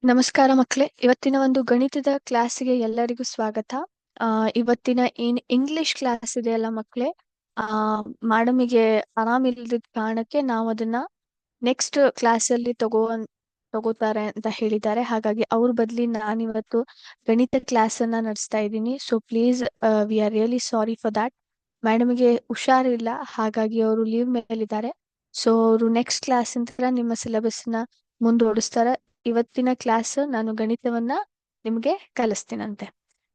ನಮಸ್ಕಾರ ಮಕ್ಕಳೇ, ಇವತ್ತಿನ ಒಂದು ಗಣಿತದ ಕ್ಲಾಸಿಗೆ ಎಲ್ಲರಿಗೂ ಸ್ವಾಗತ. ಇವತ್ತಿನ ಇಂಗ್ಲಿಷ್ ಕ್ಲಾಸ್ ಇದೆಯಲ್ಲ ಮಕ್ಕಳೇ, ಆ ಮೇಡಮಿಗೆ ಆರಾಮಿಲ್ಲದ ಕಾರಣಕ್ಕೆ ನಾವು ಅದನ್ನ ನೆಕ್ಸ್ಟ್ ಕ್ಲಾಸಲ್ಲಿ ತಗೋತಾರೆ ಅಂತ ಹೇಳಿದ್ದಾರೆ. ಹಾಗಾಗಿ ಅವ್ರ ಬದ್ಲಿ ನಾನಿವತ್ತು ಗಣಿತ ಕ್ಲಾಸ್ ಅನ್ನ ನಡೆಸ್ತಾ ಇದ್ದೀನಿ. So please, we are really sorry for that. ಮೇಡಮ್ಗೆ ಹುಷಾರಿಲ್ಲ, ಹಾಗಾಗಿ ಅವರು ಲೀವ್ ಮೇಲಿದ್ದಾರೆ. ಸೊ ಅವರು ನೆಕ್ಸ್ಟ್ ಕ್ಲಾಸ್ ಅಂತ ನಿಮ್ಮ ಸಿಲೆಬಸ್ ನ ಮುಂದೂಡಿಸ್ತಾರೆ. ಇವತ್ತಿನ ಕ್ಲಾಸ್ ನಾನು ಗಣಿತವನ್ನ ನಿಮ್ಗೆ ಕಲಿಸ್ತೀನಂತೆ.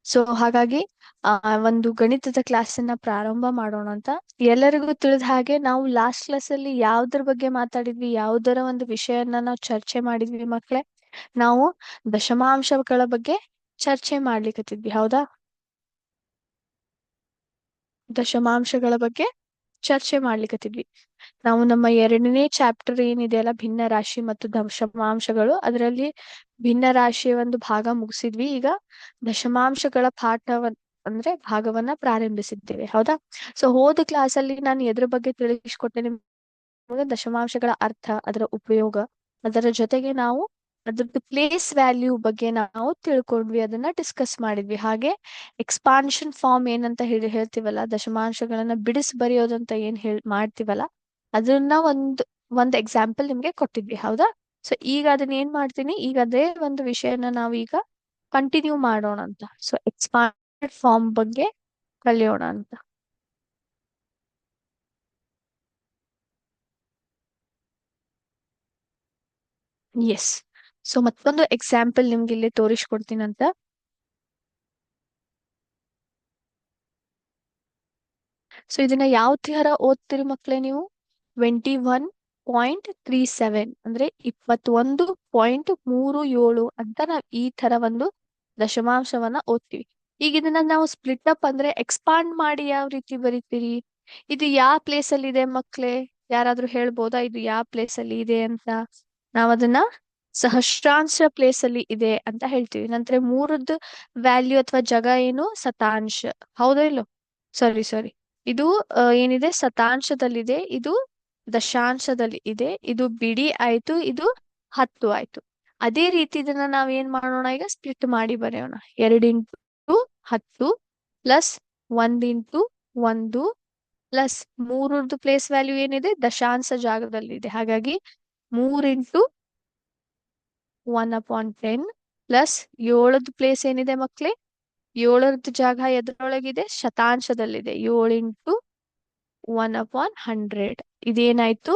ಸೊ ಹಾಗಾಗಿ ಒಂದು ಗಣಿತದ ಕ್ಲಾಸ್ ಅನ್ನ ಪ್ರಾರಂಭ ಮಾಡೋಣ ಅಂತ. ಎಲ್ಲರಿಗೂ ತಿಳಿದ ಹಾಗೆ ನಾವು ಲಾಸ್ಟ್ ಕ್ಲಾಸ್ ಅಲ್ಲಿ ಯಾವ್ದ್ರ ಬಗ್ಗೆ ಮಾತಾಡಿದ್ವಿ, ಯಾವ್ದರ ಒಂದು ವಿಷಯನ ನಾವು ಚರ್ಚೆ ಮಾಡಿದ್ವಿ ಮಕ್ಕಳೇ? ನಾವು ದಶಮಾಂಶಗಳ ಬಗ್ಗೆ ಚರ್ಚೆ ಮಾಡ್ಲಿಕ್ಕತ್ತಿದ್ವಿ, ಹೌದಾ? ದಶಮಾಂಶಗಳ ಬಗ್ಗೆ ಚರ್ಚೆ ಮಾಡ್ಲಿಕ್ಕತ್ತಿದ್ವಿ. ನಾವು ನಮ್ಮ 2ನೇ ಚಾಪ್ಟರ್ ಏನಿದೆಯಲ್ಲ, ಭಿನ್ನ ರಾಶಿ ಮತ್ತು ದಶಮಾಂಶಗಳು, ಅದರಲ್ಲಿ ಭಿನ್ನ ರಾಶಿಯ ಒಂದು ಭಾಗ ಮುಗಿಸಿದ್ವಿ. ಈಗ ದಶಮಾಂಶಗಳ ಅಂದ್ರೆ ಭಾಗವನ್ನ ಪ್ರಾರಂಭಿಸಿದ್ದೇವೆ, ಹೌದಾ? ಸೊ ಹೋದ ಕ್ಲಾಸ್ ಅಲ್ಲಿ ನಾನು ಎದ್ರ ಬಗ್ಗೆ ತಿಳಿಸ್ಕೊಟ್ಟೆ ನಿಮ್ಗೆ? ದಶಮಾಂಶಗಳ ಅರ್ಥ, ಅದರ ಉಪಯೋಗ, ಅದರ ಜೊತೆಗೆ ನಾವು ಅದ್ರದ್ದು ಪ್ಲೇಸ್ ವ್ಯಾಲ್ಯೂ ಬಗ್ಗೆ ನಾವು ತಿಳ್ಕೊಂಡ್ವಿ, ಅದನ್ನ ಡಿಸ್ಕಸ್ ಮಾಡಿದ್ವಿ. ಹಾಗೆ ಎಕ್ಸ್ಪಾನ್ಷನ್ ಫಾರ್ಮ್ ಏನಂತ ಹೇಳ್ತೀವಲ್ಲ, ದಶಮಾಂಶಗಳನ್ನ ಬಿಡಿಸಿ ಬರೆಯೋದಂತ ಮಾಡ್ತೀವಲ್ಲ, ಅದನ್ನ ಒಂದ್ ಎಕ್ಸಾಂಪಲ್ ನಿಮ್ಗೆ ಕೊಟ್ಟಿದ್ವಿ, ಹೌದಾ? ಸೊ ಈಗ ಅದನ್ನ ಏನ್ ಮಾಡ್ತೀನಿ, ಈಗ ಅದೇ ಒಂದು ವಿಷಯನ ನಾವು ಈಗ ಕಂಟಿನ್ಯೂ ಮಾಡೋಣ ಅಂತ. ಸೊ ಎಕ್ಸ್ಪಾಂಡೆಡ್ ಫಾರ್ಮ್ ಬಗ್ಗೆ ಕಲಿಯೋಣ ಅಂತ. ಎಸ್. ಸೊ ಮತ್ತೊಂದು ಎಕ್ಸಾಂಪಲ್ ನಿಮ್ಗೆ ಇಲ್ಲಿ ತೋರಿಸ್ಕೊಡ್ತೀನಂತ. ಸೊ ಇದನ್ನ ಯಾವ ತರ ಓದ್ತೀರಿ ಮಕ್ಳೇ ನೀವು? 21.37 ಅಂದ್ರೆ 21.37 ಅಂತ ನಾವ್ ಈ ತರ ಒಂದು ದಶಮಾಂಶವನ್ನ ಓದ್ತೀವಿ. ಈಗ ಇದನ್ನ ನಾವು ಸ್ಪ್ಲಿಟ್ ಅಪ್ ಅಂದ್ರೆ ಎಕ್ಸ್ಪಾಂಡ್ ಮಾಡಿ ಯಾವ ರೀತಿ ಬರಿತೀರಿ? ಇದು ಯಾವ ಪ್ಲೇಸ್ ಅಲ್ಲಿ ಇದೆ ಮಕ್ಳೇ? ಯಾರಾದ್ರೂ ಹೇಳ್ಬೋದಾ ಇದು ಯಾವ ಪ್ಲೇಸ್ ಅಲ್ಲಿ ಇದೆ ಅಂತ? ನಾವ್ ಅದನ್ನ ಸಹಸ್ರಾಂಶ ಪ್ಲೇಸ್ ಅಲ್ಲಿ ಇದೆ ಅಂತ ಹೇಳ್ತೀವಿ. ನಂತರ ಮೂರದ್ದು ವ್ಯಾಲ್ಯೂ ಅಥವಾ ಜಾಗ ಏನು? ಶತಾಂಶ, ಹೌದಾ ಇಲ್ಲೋ? ಸಾರಿ, ಇದು ಏನಿದೆ ಶತಾಂಶದಲ್ಲಿದೆ, ಇದು ದಶಾಂಶದಲ್ಲಿ ಇದೆ, ಇದು ಬಿಡಿ ಆಯ್ತು, ಇದು 10 ಆಯ್ತು. ಅದೇ ರೀತಿ ಇದನ್ನ ನಾವ್ ಏನ್ ಮಾಡೋಣ, ಈಗ ಸ್ಪ್ಲಿಟ್ ಮಾಡಿ ಬರೆಯೋಣ. 2 × 10 ಪ್ಲಸ್ 1 × 1 ಪ್ಲಸ್ ಮೂರದ್ದು ಪ್ಲೇಸ್ ವ್ಯಾಲ್ಯೂ ಏನಿದೆ? ದಶಾಂಶ ಜಾಗದಲ್ಲಿದೆ, ಹಾಗಾಗಿ 3 × 1/10 ಪ್ಲಸ್ 7ದ್ದು ಪ್ಲೇಸ್ ಏನಿದೆ ಮಕ್ಳೇ? 7ರದ್ದು ಜಾಗ ಎದ್ರೊಳಗಿದೆ? ಶತಾಂಶದಲ್ಲಿದೆ. 7 × 1/100. ಇದೇನಾಯ್ತು?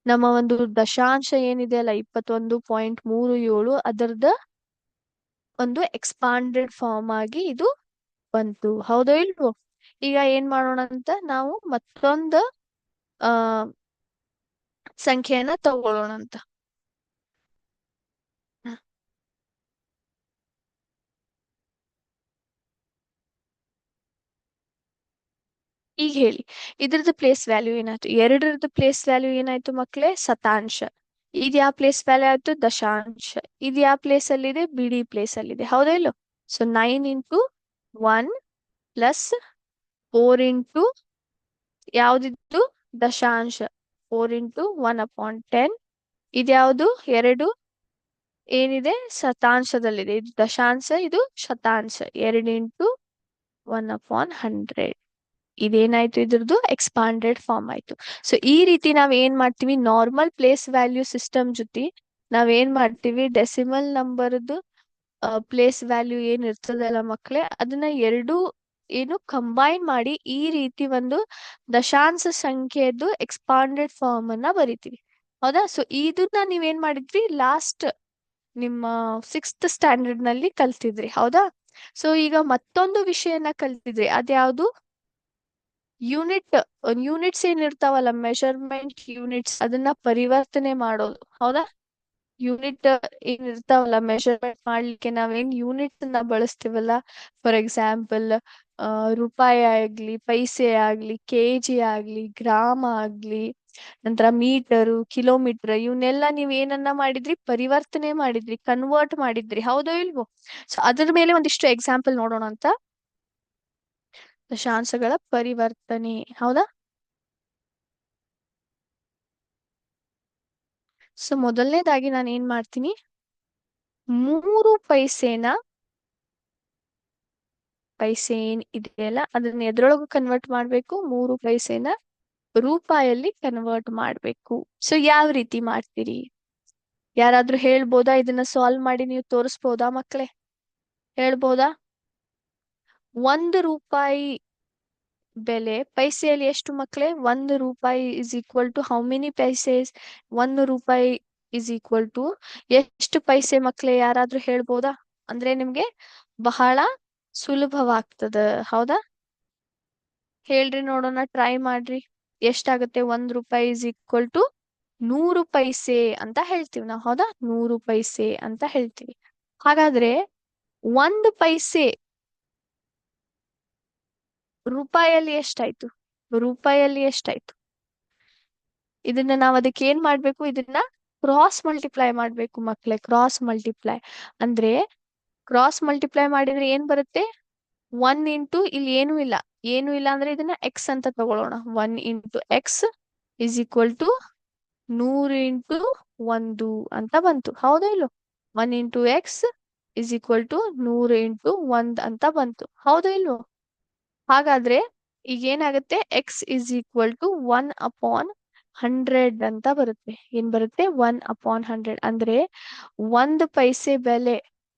ನಮ್ಮ ಒಂದು ದಶಾಂಶ ಏನಿದೆ ಅಲ್ಲ, 21.37, ಅದರದ ಒಂದು ಎಕ್ಸ್ಪಾಂಡೆಡ್ ಫಾರ್ಮ್ ಆಗಿ ಇದು ಬಂತು, ಹೌದೋ ಇಲ್ವೋ? ಈಗ ಏನ್ ಮಾಡೋಣ ಅಂತ, ನಾವು ಮತ್ತೊಂದು ಆ ಸಂಖ್ಯೆಯನ್ನ ತಗೊಳ್ಳೋಣ ಅಂತ. ಹ. ಈಗ ಹೇಳಿ, ಇದ್ರದ್ದು ಪ್ಲೇಸ್ ವ್ಯಾಲ್ಯೂ ಏನಾಯ್ತು? 2ರದ್ದು ಪ್ಲೇಸ್ ವ್ಯಾಲ್ಯೂ ಏನಾಯ್ತು ಮಕ್ಳೇ? ಶತಾಂಶ. ಇದ್ ಯಾವ ಪ್ಲೇಸ್ ವ್ಯಾಲ್ಯೂ ಆಯ್ತು? ದಶಾಂಶ. ಇದ್ ಯಾವ ಪ್ಲೇಸ್ ಅಲ್ಲಿ ಇದೆ? ಬಿಡಿ ಪ್ಲೇಸ್ ಅಲ್ಲಿ ಇದೆ, ಹೌದಾ ಇಲ್ಲೋ? So 9 × 1 plus 4 × ಯಾವ್ದಿತ್ತು? ದಶಾಂಶ. 4 × 1/10. ಇದ್ಯಾವುದು? 2 ಏನಿದೆ? ಶತಾಂಶದಲ್ಲಿದೆ. ಇದು ದಶಾಂಶ, ಇದು ಶತಾಂಶ. 2 × 1/100. ಇದೇನಾಯ್ತು? ಇದ್ರದ್ದು ಎಕ್ಸ್ಪಾಂಡೆಡ್ ಫಾರ್ಮ್ ಆಯ್ತು. ಸೊ ಈ ರೀತಿ ನಾವ್ ಏನ್ ಮಾಡ್ತೀವಿ, ನಾರ್ಮಲ್ ಪ್ಲೇಸ್ ವ್ಯಾಲ್ಯೂ ಸಿಸ್ಟಮ್ ಜೊತೆ ನಾವ್ ಏನ್ ಮಾಡ್ತೀವಿ, ಡೆಸಿಮಲ್ ನಂಬರ್ದು ಪ್ಲೇಸ್ ವ್ಯಾಲ್ಯೂ ಏನ್ ಇರ್ತದಲ್ಲ ಮಕ್ಳೇ, ಅದನ್ನ ಎರಡು ಏನು ಕಂಬೈನ್ ಮಾಡಿ ಈ ರೀತಿ ಒಂದು ದಶಾಂಶ ಸಂಖ್ಯೆದು ಎಕ್ಸ್ಪಾಂಡೆಡ್ ಫಾರ್ಮ್ ಅನ್ನ ಬರಿತೀವಿ, ಹೌದಾ? ಸೊ ಇದನ್ನ ನೀವೇನ್ ಮಾಡಿದ್ರಿ, ಲಾಸ್ಟ್ ನಿಮ್ಮ 6th ಸ್ಟ್ಯಾಂಡರ್ಡ್ ನಲ್ಲಿ ಕಲ್ತಿದ್ರಿ, ಹೌದಾ? ಸೊ ಈಗ ಮತ್ತೊಂದು ವಿಷಯನ ಕಲ್ತಿದ್ರಿ, ಅದ್ಯಾವುದು? ಯೂನಿಟ್ಸ್ ಏನಿರ್ತಾವಲ್ಲ, ಮೆಷರ್ಮೆಂಟ್ ಯೂನಿಟ್ಸ್, ಅದನ್ನ ಪರಿವರ್ತನೆ ಮಾಡೋದು, ಹೌದಾ? ಯೂನಿಟ್ ಏನಿರ್ತಾವಲ್ಲ, ಮೆಷರ್ಮೆಂಟ್ ಮಾಡ್ಲಿಕ್ಕೆ ನಾವೇನ್ ಯೂನಿಟ್ ನ ಬಳಸ್ತೀವಲ್ಲ, ಫಾರ್ ಎಕ್ಸಾಂಪಲ್ ರೂಪಾಯಿ ಆಗ್ಲಿ, ಪೈಸೆ ಆಗ್ಲಿ, ಕೆಜಿ ಆಗ್ಲಿ, ಗ್ರಾಮ್ ಆಗ್ಲಿ, ನಂತರ ಮೀಟರು, ಕಿಲೋಮೀಟರ್, ಇವನ್ನೆಲ್ಲ ನೀವ್ ಏನನ್ನ ಮಾಡಿದ್ರಿ? ಪರಿವರ್ತನೆ ಮಾಡಿದ್ರಿ, ಕನ್ವರ್ಟ್ ಮಾಡಿದ್ರಿ, ಹೌದೋ ಇಲ್ವೋ? ಸೊ ಅದ್ರ ಮೇಲೆ ಒಂದಿಷ್ಟು ಎಕ್ಸಾಂಪಲ್ ನೋಡೋಣ ಅಂತ. ದಶಾಂಶಗಳ ಪರಿವರ್ತನೆ, ಹೌದಾ? ಸೊ ಮೊದಲನೇದಾಗಿ ನಾನು ಏನ್ ಮಾಡ್ತೀನಿ, 3 ಪೈಸೆ ಏನ್ ಇದೆಯಲ್ಲ ಅದನ್ನ ಎದ್ರೊಳಗೂ ಕನ್ವರ್ಟ್ ಮಾಡ್ಬೇಕು. 3 ಪೈಸೆನ ರೂಪಾಯಲ್ಲಿ ಕನ್ವರ್ಟ್ ಮಾಡ್ಬೇಕು. ಸೊ ಯಾವ ರೀತಿ ಮಾಡ್ತೀರಿ? ಯಾರಾದ್ರೂ ಹೇಳ್ಬೋದಾ? ಇದನ್ನ ಸಾಲ್ವ್ ಮಾಡಿ ನೀವು ತೋರಿಸ್ಬೋದಾ ಮಕ್ಳೇ? ಹೇಳ್ಬೋದಾ? 1 ರೂಪಾಯಿ ಬೆಲೆ ಪೈಸೆಯಲ್ಲಿ ಎಷ್ಟು ಮಕ್ಳೇ? 1 ರೂಪಾಯಿ is equal to how many paises? 1 ರೂಪಾಯಿ ಇಸ್ ಈಕ್ವಲ್ ಟು ಎಷ್ಟು ಪೈಸೆ ಮಕ್ಳೇ? ಯಾರಾದ್ರೂ ಹೇಳ್ಬೋದಾ? ಅಂದ್ರೆ ನಿಮ್ಗೆ ಬಹಳ ಸುಲಭವಾಗ್ತದ. ಹೌದಾ? ಹೇಳ್ರಿ ನೋಡೋಣ, ಟ್ರೈ ಮಾಡ್ರಿ. ಎಷ್ಟಾಗತ್ತೆ? 1 ರೂಪಾಯಿ ಇಸ್ ಈಕ್ವಲ್ ಟು 100 ಪೈಸೆ ಅಂತ ಹೇಳ್ತೀವಿ ನಾವು. ಹೌದಾ? 100 ಪೈಸೆ ಅಂತ ಹೇಳ್ತೀವಿ. ಹಾಗಾದ್ರೆ 1 ಪೈಸೆ ರೂಪಾಯಲ್ಲಿ ಎಷ್ಟಾಯ್ತು? ರೂಪಾಯಲ್ಲಿ ಎಷ್ಟಾಯ್ತು? ಇದನ್ನ ನಾವ್ ಅದಕ್ಕೆ ಏನ್ ಮಾಡ್ಬೇಕು? ಇದನ್ನ ಕ್ರಾಸ್ ಮಲ್ಟಿಪ್ಲೈ ಮಾಡ್ಬೇಕು ಮಕ್ಳೇ. ಕ್ರಾಸ್ ಮಲ್ಟಿಪ್ಲೈ ಅಂದ್ರೆ ಕ್ರಾಸ್ ಮಲ್ಟಿಪ್ಲೈ ಮಾಡಿದ್ರೆ ಏನ್ ಬರುತ್ತೆ? 1 ಇಲ್ಲಿ ಏನೂ ಇಲ್ಲ. ಏನೂ ಇಲ್ಲ ಅಂದ್ರೆ ಇದನ್ನ ಎಕ್ಸ್ ಅಂತ ತಗೊಳ್ಳೋಣ. 1 x ಇಸ್ ಈಕ್ವಲ್ ಟು 100 × 1 ಅಂತ ಬಂತು. ಹೌದಾ ಇಲ್ಲೋ? 1 x ಇಸ್ ಈಕ್ವಲ್ ಟು 100 × 1 ಅಂತ ಬಂತು. ಹೌದಾ ಇಲ್ವೋ? ಹಾಗಾದ್ರೆ ಈಗ ಏನಾಗುತ್ತೆ? ಎಕ್ಸ್ ಇಸ್ ಈಕ್ವಲ್ ಟು 1/100 ಅಂತ ಬರುತ್ತೆ. ಏನ್ ಬರುತ್ತೆ? 1/100 ಅಂದ್ರೆ 1 ಪೈಸೆ ಬೆಲೆ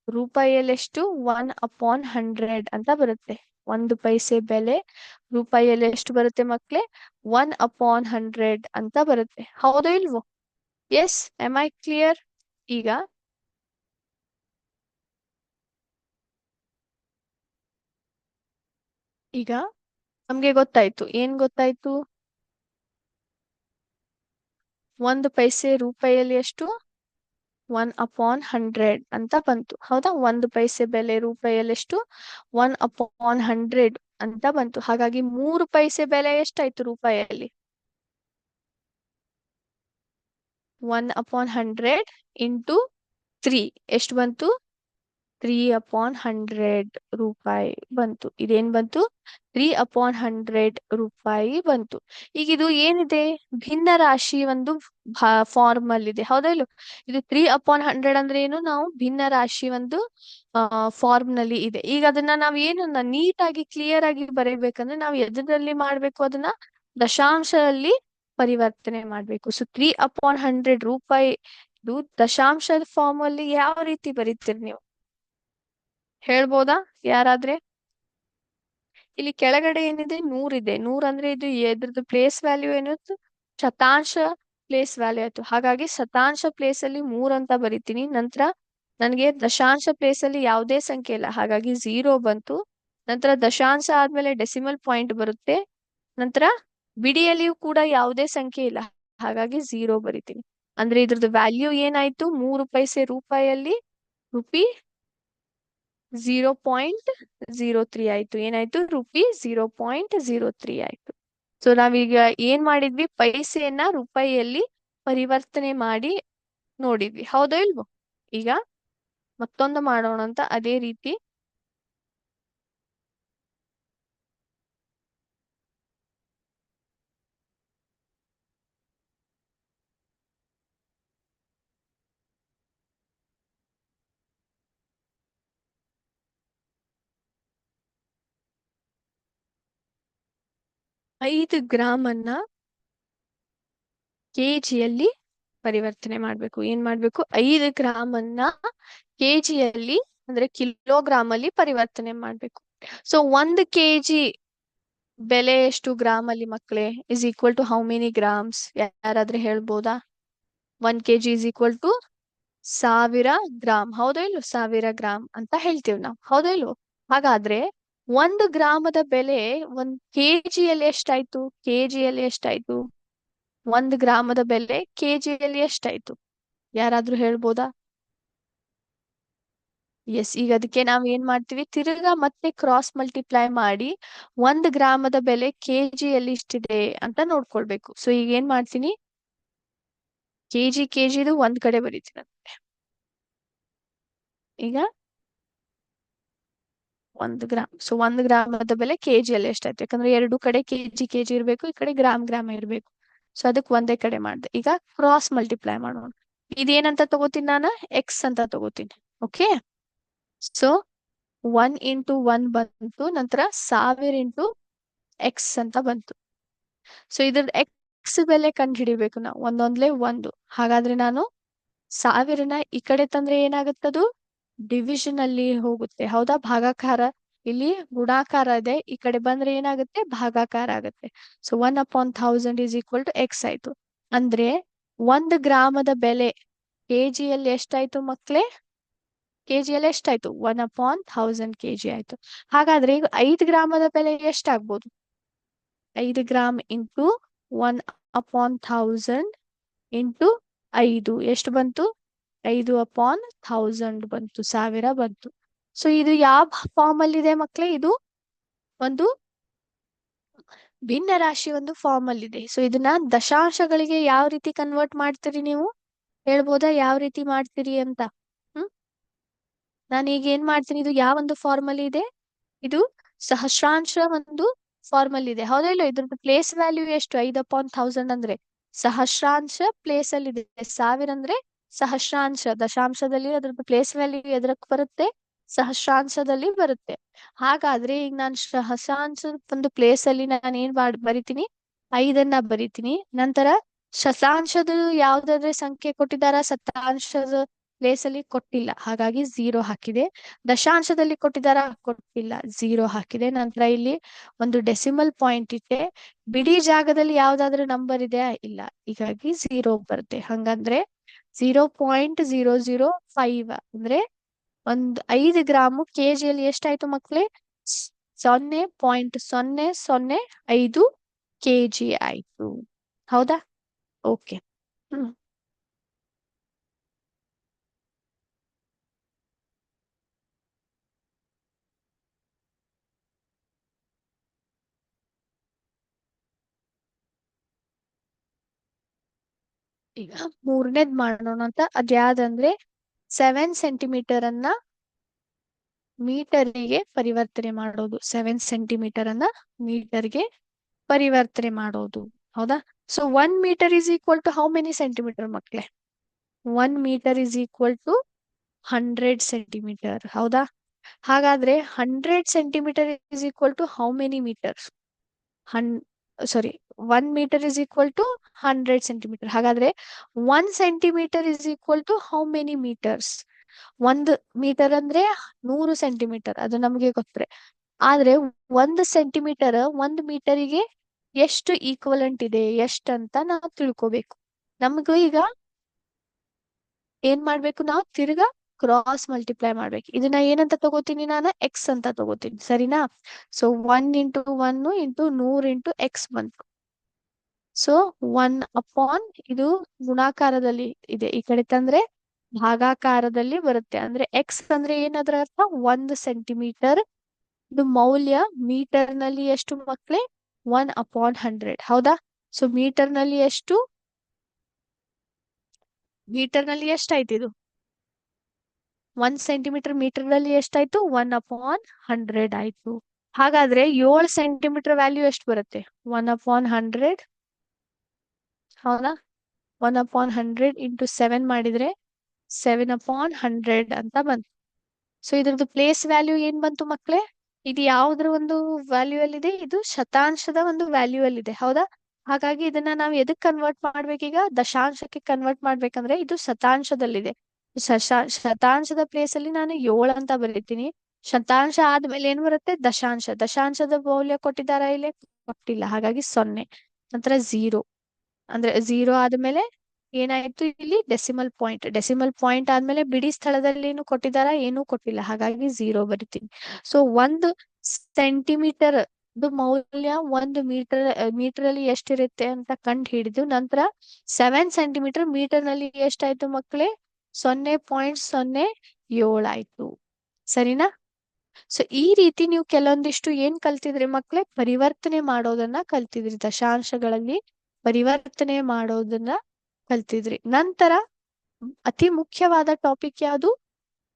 ರೂಪಾಯಿಯಲ್ಲಿ ಎಷ್ಟು? 1/100 ಅಂತ ಬರುತ್ತೆ. 1 ಪೈಸೆ ಬೆಲೆ ರೂಪಾಯಿಯಲ್ಲಿ ಎಷ್ಟು ಬರುತ್ತೆ ಮಕ್ಳೇ? 1/100 ಅಂತ ಬರುತ್ತೆ. ಹೌದೋ ಇಲ್ವೋ? Yes, am I clear? ಈಗ ಈಗ ನಮ್ಗೆ ಗೊತ್ತಾಯ್ತು. ಏನ್ ಗೊತ್ತಾಯ್ತು? 1 ಪೈಸೆ ರೂಪಾಯಿಯಲ್ಲಿ ಎಷ್ಟು? 1/100 ಅಂತ ಬಂತು. ಹೌದಾ? 1 ಪೈಸೆ ಬೆಲೆ ರೂಪಾಯಿಯಲ್ಲಿ ಎಷ್ಟು? 1/100 ಅಂತ ಬಂತು. ಹಾಗಾಗಿ 3 ಪೈಸೆ ಬೆಲೆ ಎಷ್ಟಾಯ್ತು ರೂಪಾಯಿಯಲ್ಲಿ? 1/100 ಇಂಟು 3 ಎಷ್ಟು ಬಂತು? 3/100 ರೂಪಾಯಿ ಬಂತು. ಇದೇನ್ ಬಂತು? 3/100 ರೂಪಾಯಿ ಬಂತು. ಈಗ ಇದು ಏನಿದೆ? ಭಿನ್ನ ರಾಶಿ ಒಂದು ಫಾರ್ಮ್ ಅಲ್ಲಿ ಇದೆ. ಹೌದಾ ಇಲ್ಲೋ? ಇದು 3/100 ಅಂದ್ರೆ ಏನು? ನಾವು ಭಿನ್ನ ರಾಶಿ ಒಂದು ಫಾರ್ಮ್ ನಲ್ಲಿ ಇದೆ. ಈಗ ಅದನ್ನ ನಾವ್ ಏನನ್ನ ನೀಟಾಗಿ ಕ್ಲಿಯರ್ ಆಗಿ ಬರೀಬೇಕಂದ್ರೆ ನಾವು ಎದರಲ್ಲಿ ಮಾಡ್ಬೇಕು? ಅದನ್ನ ದಶಾಂಶದಲ್ಲಿ ಪರಿವರ್ತನೆ ಮಾಡ್ಬೇಕು. ಸೊ 3/100 ರೂಪಾಯಿ ಇದು ದಶಾಂಶದ ಫಾರ್ಮ್ ಅಲ್ಲಿ ಯಾವ ರೀತಿ ಬರೀತೀರಿ ನೀವು? ಹೇಳ್ಬೋದಾ ಯಾರಾದ್ರೆ? ಇಲ್ಲಿ ಕೆಳಗಡೆ ಏನಿದೆ? 100 ಇದೆ. 100 ಅಂದ್ರೆ ಇದು ಎದ್ರದ್ದು ಪ್ಲೇಸ್ ವ್ಯಾಲ್ಯೂ ಏನು? ಶತಾಂಶ ಪ್ಲೇಸ್ ವ್ಯಾಲ್ಯೂ ಆಯ್ತು. ಹಾಗಾಗಿ ಶತಾಂಶ ಪ್ಲೇಸ್ ಅಲ್ಲಿ 3 ಅಂತ ಬರಿತೀನಿ. ನಂತರ ನನಗೆ ದಶಾಂಶ ಪ್ಲೇಸ್ ಅಲ್ಲಿ ಯಾವುದೇ ಸಂಖ್ಯೆ ಇಲ್ಲ, ಹಾಗಾಗಿ 0 ಬಂತು. ನಂತರ ದಶಾಂಶ ಆದ್ಮೇಲೆ ಡೆಸಿಮಲ್ ಪಾಯಿಂಟ್ ಬರುತ್ತೆ. ನಂತರ ಬಿಡಿಯಲ್ಲಿಯೂ ಕೂಡ ಯಾವುದೇ ಸಂಖ್ಯೆ ಇಲ್ಲ, ಹಾಗಾಗಿ 0 ಬರಿತೀನಿ. ಅಂದ್ರೆ ಇದ್ರದ್ದು ವ್ಯಾಲ್ಯೂ ಏನಾಯ್ತು? 3 ಪೈಸೆ ರೂಪಾಯಲ್ಲಿ ರುಪಿ 0.03 ಆಯ್ತು. ಏನಾಯ್ತು? ರುಪಿ 0.03 ಆಯ್ತು. ಸೊ ನಾವೀಗ ಏನ್ ಮಾಡಿದ್ವಿ? ಪೈಸೆಯನ್ನ ರೂಪಾಯಿಯಲ್ಲಿ ಪರಿವರ್ತನೆ ಮಾಡಿ ನೋಡಿದ್ವಿ. ಹೌದೋ ಇಲ್ವೋ? ಈಗ ಮತ್ತೊಂದು ಮಾಡೋಣ ಅಂತ. ಅದೇ ರೀತಿ 5 ಗ್ರಾಮ್ ಅನ್ನ ಕೆಜಿಯಲ್ಲಿ ಪರಿವರ್ತನೆ ಮಾಡ್ಬೇಕು. ಏನ್ ಮಾಡ್ಬೇಕು? 5 ಗ್ರಾಮ್ ಅನ್ನ ಕೆಜಿಯಲ್ಲಿ ಅಂದ್ರೆ ಕಿಲೋಗ್ರಾಮ್ ಅಲ್ಲಿ ಪರಿವರ್ತನೆ ಮಾಡ್ಬೇಕು. ಸೊ 1 kg ಬೆಲೆ ಎಷ್ಟು ಗ್ರಾಮ್ ಅಲ್ಲಿ ಮಕ್ಕಳೇ? Is equal to how many grams? ಯಾರಾದ್ರೆ ಹೇಳ್ಬೋದಾ? 1 kg is equal to 1000 gram. ಹೌದೋ ಇಲ್ವೋ? 1000 ಗ್ರಾಮ್ ಅಂತ ಹೇಳ್ತೀವಿ ನಾವು. ಹೌದೋ ಇಲ್ವೋ? ಹಾಗಾದ್ರೆ 1 ಗ್ರಾಮದ ಬೆಲೆ 1 kg ಯಲ್ಲಿ ಎಷ್ಟಾಯ್ತು? ಕೆಜಿಯಲ್ಲಿ ಎಷ್ಟಾಯ್ತು? 1 ಗ್ರಾಮದ ಬೆಲೆ ಕೆಜಿಯಲ್ಲಿ ಎಷ್ಟಾಯ್ತು? ಯಾರಾದ್ರೂ ಹೇಳ್ಬೋದಾ? ಎಸ್, ಈಗ ಅದಕ್ಕೆ ನಾವ್ ಏನ್ ಮಾಡ್ತೀವಿ? ತಿರ್ಗಾ ಮತ್ತೆ ಕ್ರಾಸ್ ಮಲ್ಟಿಪ್ಲೈ ಮಾಡಿ 1 ಗ್ರಾಮದ ಬೆಲೆ ಕೆಜಿಯಲ್ಲಿ ಇಷ್ಟಿದೆ ಅಂತ ನೋಡ್ಕೊಳ್ಬೇಕು. ಸೊ ಈಗ ಏನ್ ಮಾಡ್ತೀನಿ? ಕೆಜಿದು ಒಂದ್ ಕಡೆ ಬರೀತೀನಿ. ಈಗ 1 ಗ್ರಾಮ್. ಸೊ 1 ಗ್ರಾಮದ ಬೆಲೆ ಕೆಜಿಯಲ್ಲಿ ಎಷ್ಟಾಯ್ತು? ಯಾಕಂದ್ರೆ ಎರಡು ಕಡೆ ಕೆಜಿ ಇರ್ಬೇಕು, ಈ ಕಡೆ ಗ್ರಾಮ್ ಇರ್ಬೇಕು. ಸೊ ಅದಕ್ಕೆ ಒಂದೇ ಕಡೆ ಮಾಡ್ದೆ. ಈಗ ಕ್ರಾಸ್ ಮಲ್ಟಿಪ್ಲೈ ಮಾಡೋಣ. ಇದೇನಂತ ತಗೋತೀನಿ ನಾನು? ಎಕ್ಸ್ ಅಂತ ತಗೋತೀನಿ. ಓಕೆ. ಸೊ 1 × 1 ಬಂತು, ನಂತರ 1000 × x ಅಂತ ಬಂತು. ಸೊ ಇದ್ರದ್ದು ಎಕ್ಸ್ ಬೆಲೆ ಕಂಡು ಹಿಡಿಬೇಕು ನಾವು. ಒಂದೊಂದ್ಲೆ 1. ಹಾಗಾದ್ರೆ ನಾನು 1000ನ ಈ ಕಡೆ ತಂದ್ರೆ ಏನಾಗುತ್ತದು ಡಿವಿಷನ್ ಅಲ್ಲಿ ಹೋಗುತ್ತೆ, ಹೌದಾ? ಭಾಗಾಕಾರ. ಇಲ್ಲಿ ಗುಣಾಕಾರ ಇದೆ, ಈ ಕಡೆ ಬಂದ್ರೆ ಏನಾಗುತ್ತೆ ಭಾಗಾಕಾರ ಆಗುತ್ತೆ. ಸೊ 1/1000 = x ಆಯ್ತು. ಅಂದ್ರೆ 1 ಗ್ರಾಮದ ಬೆಲೆ ಕೆಜಿಯಲ್ಲಿ ಎಷ್ಟಾಯ್ತು ಮಕ್ಳೇ? ಕೆಜಿಯಲ್ಲಿ ಎಷ್ಟಾಯ್ತು? 1/1000 kg ಆಯ್ತು. ಹಾಗಾದ್ರೆ ಈಗ 5 ಗ್ರಾಮದ ಬೆಲೆ ಎಷ್ಟಾಗ್ಬೋದು? 5 ಗ್ರಾಮ್ ಇಂಟು 1/1000 ಇಂಟು 5 ಎಷ್ಟು ಬಂತು? 5/1000 ಬಂತು, 1000 ಬಂತು. ಸೊ ಇದು ಯಾವ ಫಾರ್ಮ್ ಅಲ್ಲಿ ಇದೆ ಮಕ್ಳೇ? ಇದು ಒಂದು ಭಿನ್ನ ರಾಶಿ ಒಂದು ಫಾರ್ಮ್ ಅಲ್ಲಿ ಇದೆ. ಸೊ ಇದನ್ನ ದಶಾಂಶಗಳಿಗೆ ಯಾವ ರೀತಿ ಕನ್ವರ್ಟ್ ಮಾಡ್ತೀರಿ ನೀವು? ಹೇಳ್ಬೋದಾ ಯಾವ ರೀತಿ ಮಾಡ್ತೀರಿ ಅಂತ? ನಾನು ಈಗ ಏನ್ ಮಾಡ್ತೀನಿ, ಇದು ಯಾವ ಒಂದು ಫಾರ್ಮ್ ಅಲ್ಲಿ ಇದೆ? ಇದು ಸಹಸ್ರಾಂಶ ಒಂದು ಫಾರ್ಮ್ ಅಲ್ಲಿ ಇದೆ, ಹೌದಾ ಇಲ್ಲ? ಇದ್ರದ್ದು ಪ್ಲೇಸ್ ವ್ಯಾಲ್ಯೂ ಎಷ್ಟು? 5/1000 ಅಂದ್ರೆ ಸಹಸ್ರಾಂಶ ಪ್ಲೇಸ್ ಅಲ್ಲಿ ಇದೆ. 1000 ಅಂದ್ರೆ ಸಹಸ್ರಾಂಶ, ದಶಾಂಶದಲ್ಲಿ ಅದ್ರದ್ದು ಪ್ಲೇಸ್ ವ್ಯಾಲ್ಯೂ ಎದರಕ್ ಬರುತ್ತೆ? ಸಹಸ್ರಾಂಶದಲ್ಲಿ ಬರುತ್ತೆ. ಹಾಗಾದ್ರೆ ಈಗ ನಾನು ಸಹಸ್ರಾಂಶ ಒಂದು ಪ್ಲೇಸ್ ಅಲ್ಲಿ ನಾನು ಏನ್ ಬರಿತೀನಿ? 5ಅನ್ನ ಬರಿತೀನಿ. ನಂತರ ಶತಾಂಶದ ಯಾವ್ದಾದ್ರೆ ಸಂಖ್ಯೆ ಕೊಟ್ಟಿದಾರ? ಶತಾಂಶದ ಪ್ಲೇಸ್ ಅಲ್ಲಿ ಕೊಟ್ಟಿಲ್ಲ, ಹಾಗಾಗಿ 0 ಹಾಕಿದೆ. ದಶಾಂಶದಲ್ಲಿ ಕೊಟ್ಟಿದಾರ? ಕೊಟ್ಟಿಲ್ಲ, 0 ಹಾಕಿದೆ. ನಂತರ ಇಲ್ಲಿ ಒಂದು ಡೆಸಿಮಲ್ ಪಾಯಿಂಟ್ ಇದೆ. ಬಿಡಿ ಜಾಗದಲ್ಲಿ ಯಾವ್ದಾದ್ರು ನಂಬರ್ ಇದೆಯಾ? ಇಲ್ಲ, ಹೀಗಾಗಿ 0 ಬರುತ್ತೆ. ಹಂಗಂದ್ರೆ 0.005 ಅಂದ್ರೆ 5 ಗ್ರಾಮು ಕೆಜಿಯಲ್ಲಿ ಎಷ್ಟಾಯ್ತು ಮಕ್ಳೇ? 0.005 ಕೆಜಿ ಆಯ್ತು, ಹೌದಾ? ಓಕೆ. ಈಗ 3ನೇದ್ ಮಾಡೋಣ ಅಂತ. ಅದ್ಯಾವ್ದಂದ್ರೆ 7 ಸೆಂಟಿಮೀಟರ್ ಅನ್ನ ಮೀಟರ್ಗೆ ಪರಿವರ್ತನೆ ಮಾಡೋದು. 7 ಸೆಂಟಿಮೀಟರ್ ಅನ್ನ ಮೀಟರ್ಗೆ ಪರಿವರ್ತನೆ ಮಾಡೋದು, ಹೌದಾ? So 1 metre is equal to how many centimetre ಮಕ್ಳೇ? 1 metre is equal to 100 centimetre, ಹೌದಾ? ಹಾಗಾದ್ರೆ 100 centimetre is equal to how many metres? Sorry, 1 metre is equal to 100 centimetre. ಹಾಗಾದ್ರೆ 1 centimetre is equal to how many metres? 1 metre ಅಂದ್ರೆ 100 centimetre, ಅದು ನಮಗೆ ಗೊತ್ತರೆ. ಆದ್ರೆ 1 centimetre 1 ಮೀಟರಿಗೆ ಎಷ್ಟು equivalent ಇದೆ, ಎಷ್ಟಂತ ನಾವು ತಿಳ್ಕೋಬೇಕು. ನಮಗೂ ಈಗ ಏನ್ ಮಾಡ್ಬೇಕು? ನಾವು ತಿರ್ಗಾ ಕ್ರಾಸ್ ಮಲ್ಟಿಪ್ಲೈ ಮಾಡ್ಬೇಕು. ಇದನ್ನ ಏನಂತ ತಗೋತೀನಿ? ನಾನು ಎಕ್ಸ್ ಅಂತ ತಗೋತೀನಿ, ಸರಿನಾ? ಸೊ 1 × 1 × 100 × x ಬಂತು. ಸೊ 1 ಇದು ಗುಣಾಕಾರದಲ್ಲಿ ಇದೆ, ಈ ಕಡೆ ತಂದ್ರೆ ಭಾಗಾಕಾರದಲ್ಲಿ ಬರುತ್ತೆ. ಅಂದ್ರೆ ಎಕ್ಸ್ ಅಂದ್ರೆ ಏನದ್ರ ಅರ್ಥ? 1 ಸೆಂಟಿಮೀಟರ್. ಇದು ಮೌಲ್ಯ ಮೀಟರ್ ನಲ್ಲಿ ಎಷ್ಟು ಮಕ್ಳೇ? 1/100, ಹೌದಾ? ಸೊ ಮೀಟರ್ ನಲ್ಲಿ ಎಷ್ಟು? ಮೀಟರ್ ನಲ್ಲಿ ಎಷ್ಟಾಯ್ತು ಇದು? 1 ಸೆಂಟಿಮೀಟರ್ ಮೀಟರ್ ನಲ್ಲಿ ಎಷ್ಟಾಯ್ತು? 1/100 ಆಯ್ತು. ಹಾಗಾದ್ರೆ 7 ಸೆಂಟಿಮೀಟರ್ ವ್ಯಾಲ್ಯೂ ಎಷ್ಟು ಬರುತ್ತೆ? 1/100, ಹೌದಾ? 1/100 ಇಂಟು 7 ಮಾಡಿದ್ರೆ 7/100 ಅಂತ ಬಂತು. ಸೊ ಇದ್ರದ್ದು ಪ್ಲೇಸ್ ವ್ಯಾಲ್ಯೂ ಏನ್ ಬಂತು ಮಕ್ಳೇ? ಇದು ಯಾವ್ದ್ರ ಒಂದು ವ್ಯಾಲ್ಯೂ ಅಲ್ಲಿದೆ? ಇದು ಶತಾಂಶದ ಒಂದು ವ್ಯಾಲ್ಯೂ ಅಲ್ಲಿದೆ, ಹೌದಾ? ಹಾಗಾಗಿ ಇದನ್ನ ನಾವು ಎದಕ್ ಕನ್ವರ್ಟ್ ಮಾಡ್ಬೇಕೀಗ? ದಶಾಂಶಕ್ಕೆ ಕನ್ವರ್ಟ್ ಮಾಡ್ಬೇಕಂದ್ರೆ ಇದು ಶತಾಂಶದಲ್ಲಿದೆ. ಶತಾಂಶದ ಪ್ಲೇಸ್ ಅಲ್ಲಿ ನಾನು 7 ಅಂತ ಬರೀತೀನಿ. ಶತಾಂಶ ಆದ್ಮೇಲೆ ಏನ್ ಬರುತ್ತೆ? ದಶಾಂಶ. ದಶಾಂಶದ ಮೌಲ್ಯ ಕೊಟ್ಟಿದಾರ? ಇಲ್ಲಿ ಕೊಟ್ಟಿಲ್ಲ, ಹಾಗಾಗಿ 0. ನಂತರ 0 ಅಂದ್ರೆ 0 ಆದ್ಮೇಲೆ ಏನಾಯ್ತು? ಇಲ್ಲಿ ಡೆಸಿಮಲ್ ಪಾಯಿಂಟ್. ಡೆಸಿಮಲ್ ಪಾಯಿಂಟ್ ಆದ್ಮೇಲೆ ಬಿಡಿ ಸ್ಥಳದಲ್ಲಿ ಏನು ಕೊಟ್ಟಿದಾರ? ಏನೂ ಕೊಟ್ಟಿಲ್ಲ, ಹಾಗಾಗಿ 0 ಬರಿತೀನಿ. ಸೊ 1 ಸೆಂಟಿಮೀಟರ್ ಮೌಲ್ಯ 1 ಮೀಟರ್ ಅಲ್ಲಿ ಎಷ್ಟಿರುತ್ತೆ ಅಂತ ಕಂಡು ಹಿಡಿದು ನಂತರ 7 ಸೆಂಟಿಮೀಟರ್ ಮೀಟರ್ ನಲ್ಲಿ ಎಷ್ಟಾಯ್ತು ಮಕ್ಕಳೇ? 0.07 ಆಯ್ತು, ಸರಿನಾ? ಸೊ ಈ ರೀತಿ ನೀವು ಕೆಲವೊಂದಿಷ್ಟು ಏನ್ ಕಲ್ತಿದ್ರಿ ಮಕ್ಳೇ? ಪರಿವರ್ತನೆ ಮಾಡೋದನ್ನ ಕಲ್ತಿದ್ರಿ. ದಶಾಂಶಗಳಲ್ಲಿ ಪರಿವರ್ತನೆ ಮಾಡೋದನ್ನ ಕಲ್ತಿದ್ರಿ. ನಂತರ ಅತಿ ಮುಖ್ಯವಾದ ಟಾಪಿಕ್ ಯಾವುದು?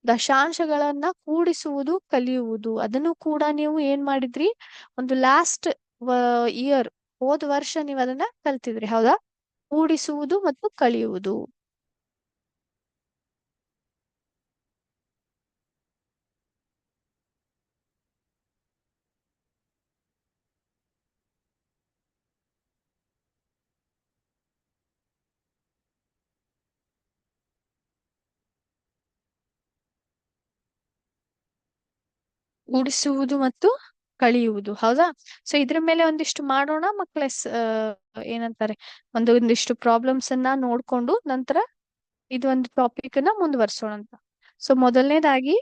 ದಶಾಂಶಗಳನ್ನ ಕೂಡಿಸುವುದು ಕಲಿಯುವುದು. ಅದನ್ನು ಕೂಡ ನೀವು ಏನ್ ಮಾಡಿದ್ರಿ? ಒಂದು ಲಾಸ್ಟ್ ಇಯರ್, ಹೋದ ವರ್ಷ ನೀವು ಅದನ್ನ ಕಲ್ತಿದ್ರಿ, ಹೌದಾ? ಕೂಡಿಸುವುದು ಮತ್ತು ಕಲಿಯುವುದು. ಕೂಡಿಸುವುದು ಮತ್ತು ಕಳಿಯುವುದು. ಹೌದಾ? ಸೊ ಇದ್ರ ಮೇಲೆ ಒಂದಿಷ್ಟು ಮಾಡೋಣ ಮಕ್ಕಳೇ. ಏನಂತಾರೆ, ಒಂದಿಷ್ಟು ಪ್ರಾಬ್ಲಮ್ಸ್ ಅನ್ನ ನೋಡ್ಕೊಂಡು ನಂತರ ಇದು ಒಂದು ಟಾಪಿಕ್ ಅನ್ನ ಮುಂದುವರ್ಸೋಣ ಅಂತ. ಸೊ ಮೊದಲನೇದಾಗಿ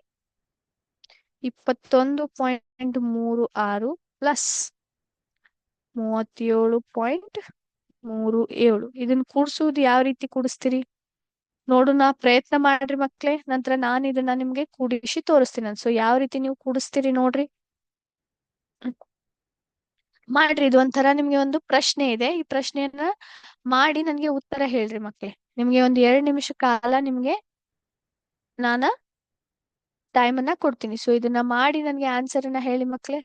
21.36 ಪ್ಲಸ್ 37.37 ಇದನ್ನ ಕೂಡ್ಸುವುದು ಯಾವ ರೀತಿ ಕೂಡಿಸ್ತೀರಿ ನೋಡೋಣ. ಪ್ರಯತ್ನ ಮಾಡ್ರಿ ಮಕ್ಳೇ. ನಂತರ ನಾನು ಇದನ್ನ ನಿಮ್ಗೆ ಕೂಡಿಸಿ ತೋರಿಸ್ತೀನಿ. ಸೊ ಯಾವ ರೀತಿ ನೀವು ಕೂಡಿಸ್ತೀರಿ ನೋಡ್ರಿ. ಮಾಡ್ರಿ. ಇದು ಒಂಥರ ನಿಮ್ಗೆ ಒಂದು ಪ್ರಶ್ನೆ ಇದೆ. ಈ ಪ್ರಶ್ನೆಯನ್ನ ಮಾಡಿ ನನ್ಗೆ ಉತ್ತರ ಹೇಳ್ರಿ ಮಕ್ಳೇ. ನಿಮ್ಗೆ ಒಂದ್ 2 ನಿಮಿಷ ಕಾಲ ನಿಮ್ಗೆ ನಾನ ಟೈಮ್ ಅನ್ನ ಕೊಡ್ತೀನಿ. ಸೊ ಇದನ್ನ ಮಾಡಿ ನನ್ಗೆ ಆನ್ಸರ್ ಅನ್ನ ಹೇಳಿ ಮಕ್ಳೇ.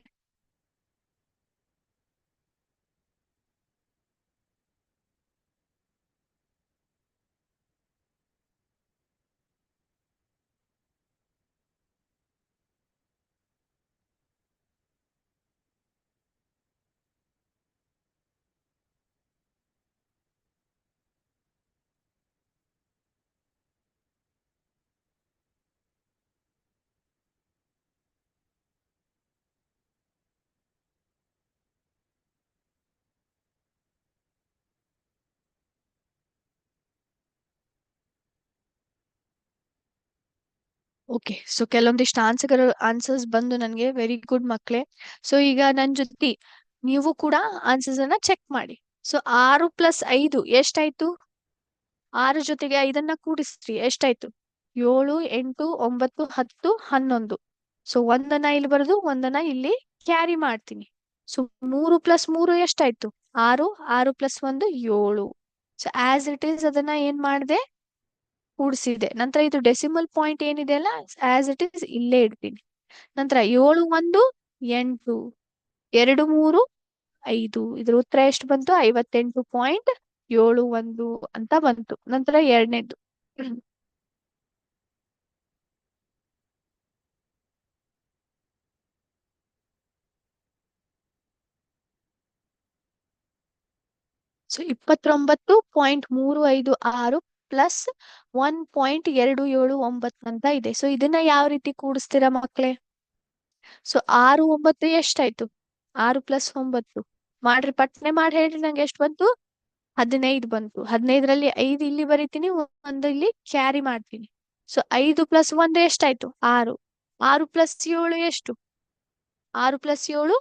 ಓಕೆ. ಸೊ ಕೆಲವೊಂದಿಷ್ಟು ಆನ್ಸರ್ಸ್ ಬಂದು ನನ್ಗೆ ವೆರಿ ಗುಡ್ ಮಕ್ಳೇ. ಸೊ ಈಗ ನನ್ ಜೊತೆ ನೀವು ಕೂಡ ಆನ್ಸರ್ಸ್ ಅನ್ನ ಚೆಕ್ ಮಾಡಿ. ಸೊ 6+5 ಎಷ್ಟಾಯ್ತು? 6 ಜೊತೆಗೆ 5 ಕೂಡಿಸ್ರಿ, ಎಷ್ಟಾಯ್ತು? 7, 8, 9, 10, 11. ಸೊ ಒಂದನ್ನ ಇಲ್ಲಿ ಬರೆದು ಒಂದನ್ನ ಇಲ್ಲಿ ಕ್ಯಾರಿ ಮಾಡ್ತೀನಿ. ಸೊ 3+3 ಎಷ್ಟಾಯ್ತು? 6, 6+1 7. ಸೊ ಆಸ್ ಇಟ್ ಈಸ್ ಅದನ್ನ ಏನ್ ಮಾಡಿದೆ? ಕೂಡಿಸಿದೆ. ನಂತರ ಇದು ಡೆಸಿಮಲ್ ಪಾಯಿಂಟ್ ಏನಿದೆ ಅಲ್ಲ, ಆಸ್ ಇಟ್ ಈಸ್ ಇಲ್ಲೇ ಇಡ್ತೀನಿ. ನಂತರ 7, 1, 8, 2, 3, 5. ಇದ್ರ ಉತ್ತರ ಎಷ್ಟು ಬಂತು? 58.71 ಅಂತ ಬಂತು. ನಂತರ ಎರಡನೇದು ಸೊ 29.356 ಪ್ಲಸ್ 1.279 ಅಂತ ಇದೆ. ಸೊ ಇದನ್ನ ಯಾವ ರೀತಿ ಕೂಡಿಸ್ತೀರಾ ಮಕ್ಳೇ? ಸೊ 6, 9 ಎಷ್ಟಾಯ್ತು? 6+9 ಮಾಡ್ರಿ, ಪಟ್ನೆ ಮಾಡಿ ಹೇಳ್ರಿ ನಂಗೆ ಎಷ್ಟು ಬಂತು? 15 ಬಂತು. 15ರಲ್ಲಿ 5 ಇಲ್ಲಿ ಬರೀತೀನಿ, ಒಂದು ಇಲ್ಲಿ ಕ್ಯಾರಿ ಮಾಡ್ತೀನಿ. ಸೊ 5+1 ಎಷ್ಟಾಯ್ತು? 6. 6+7 ಎಷ್ಟು? 6+7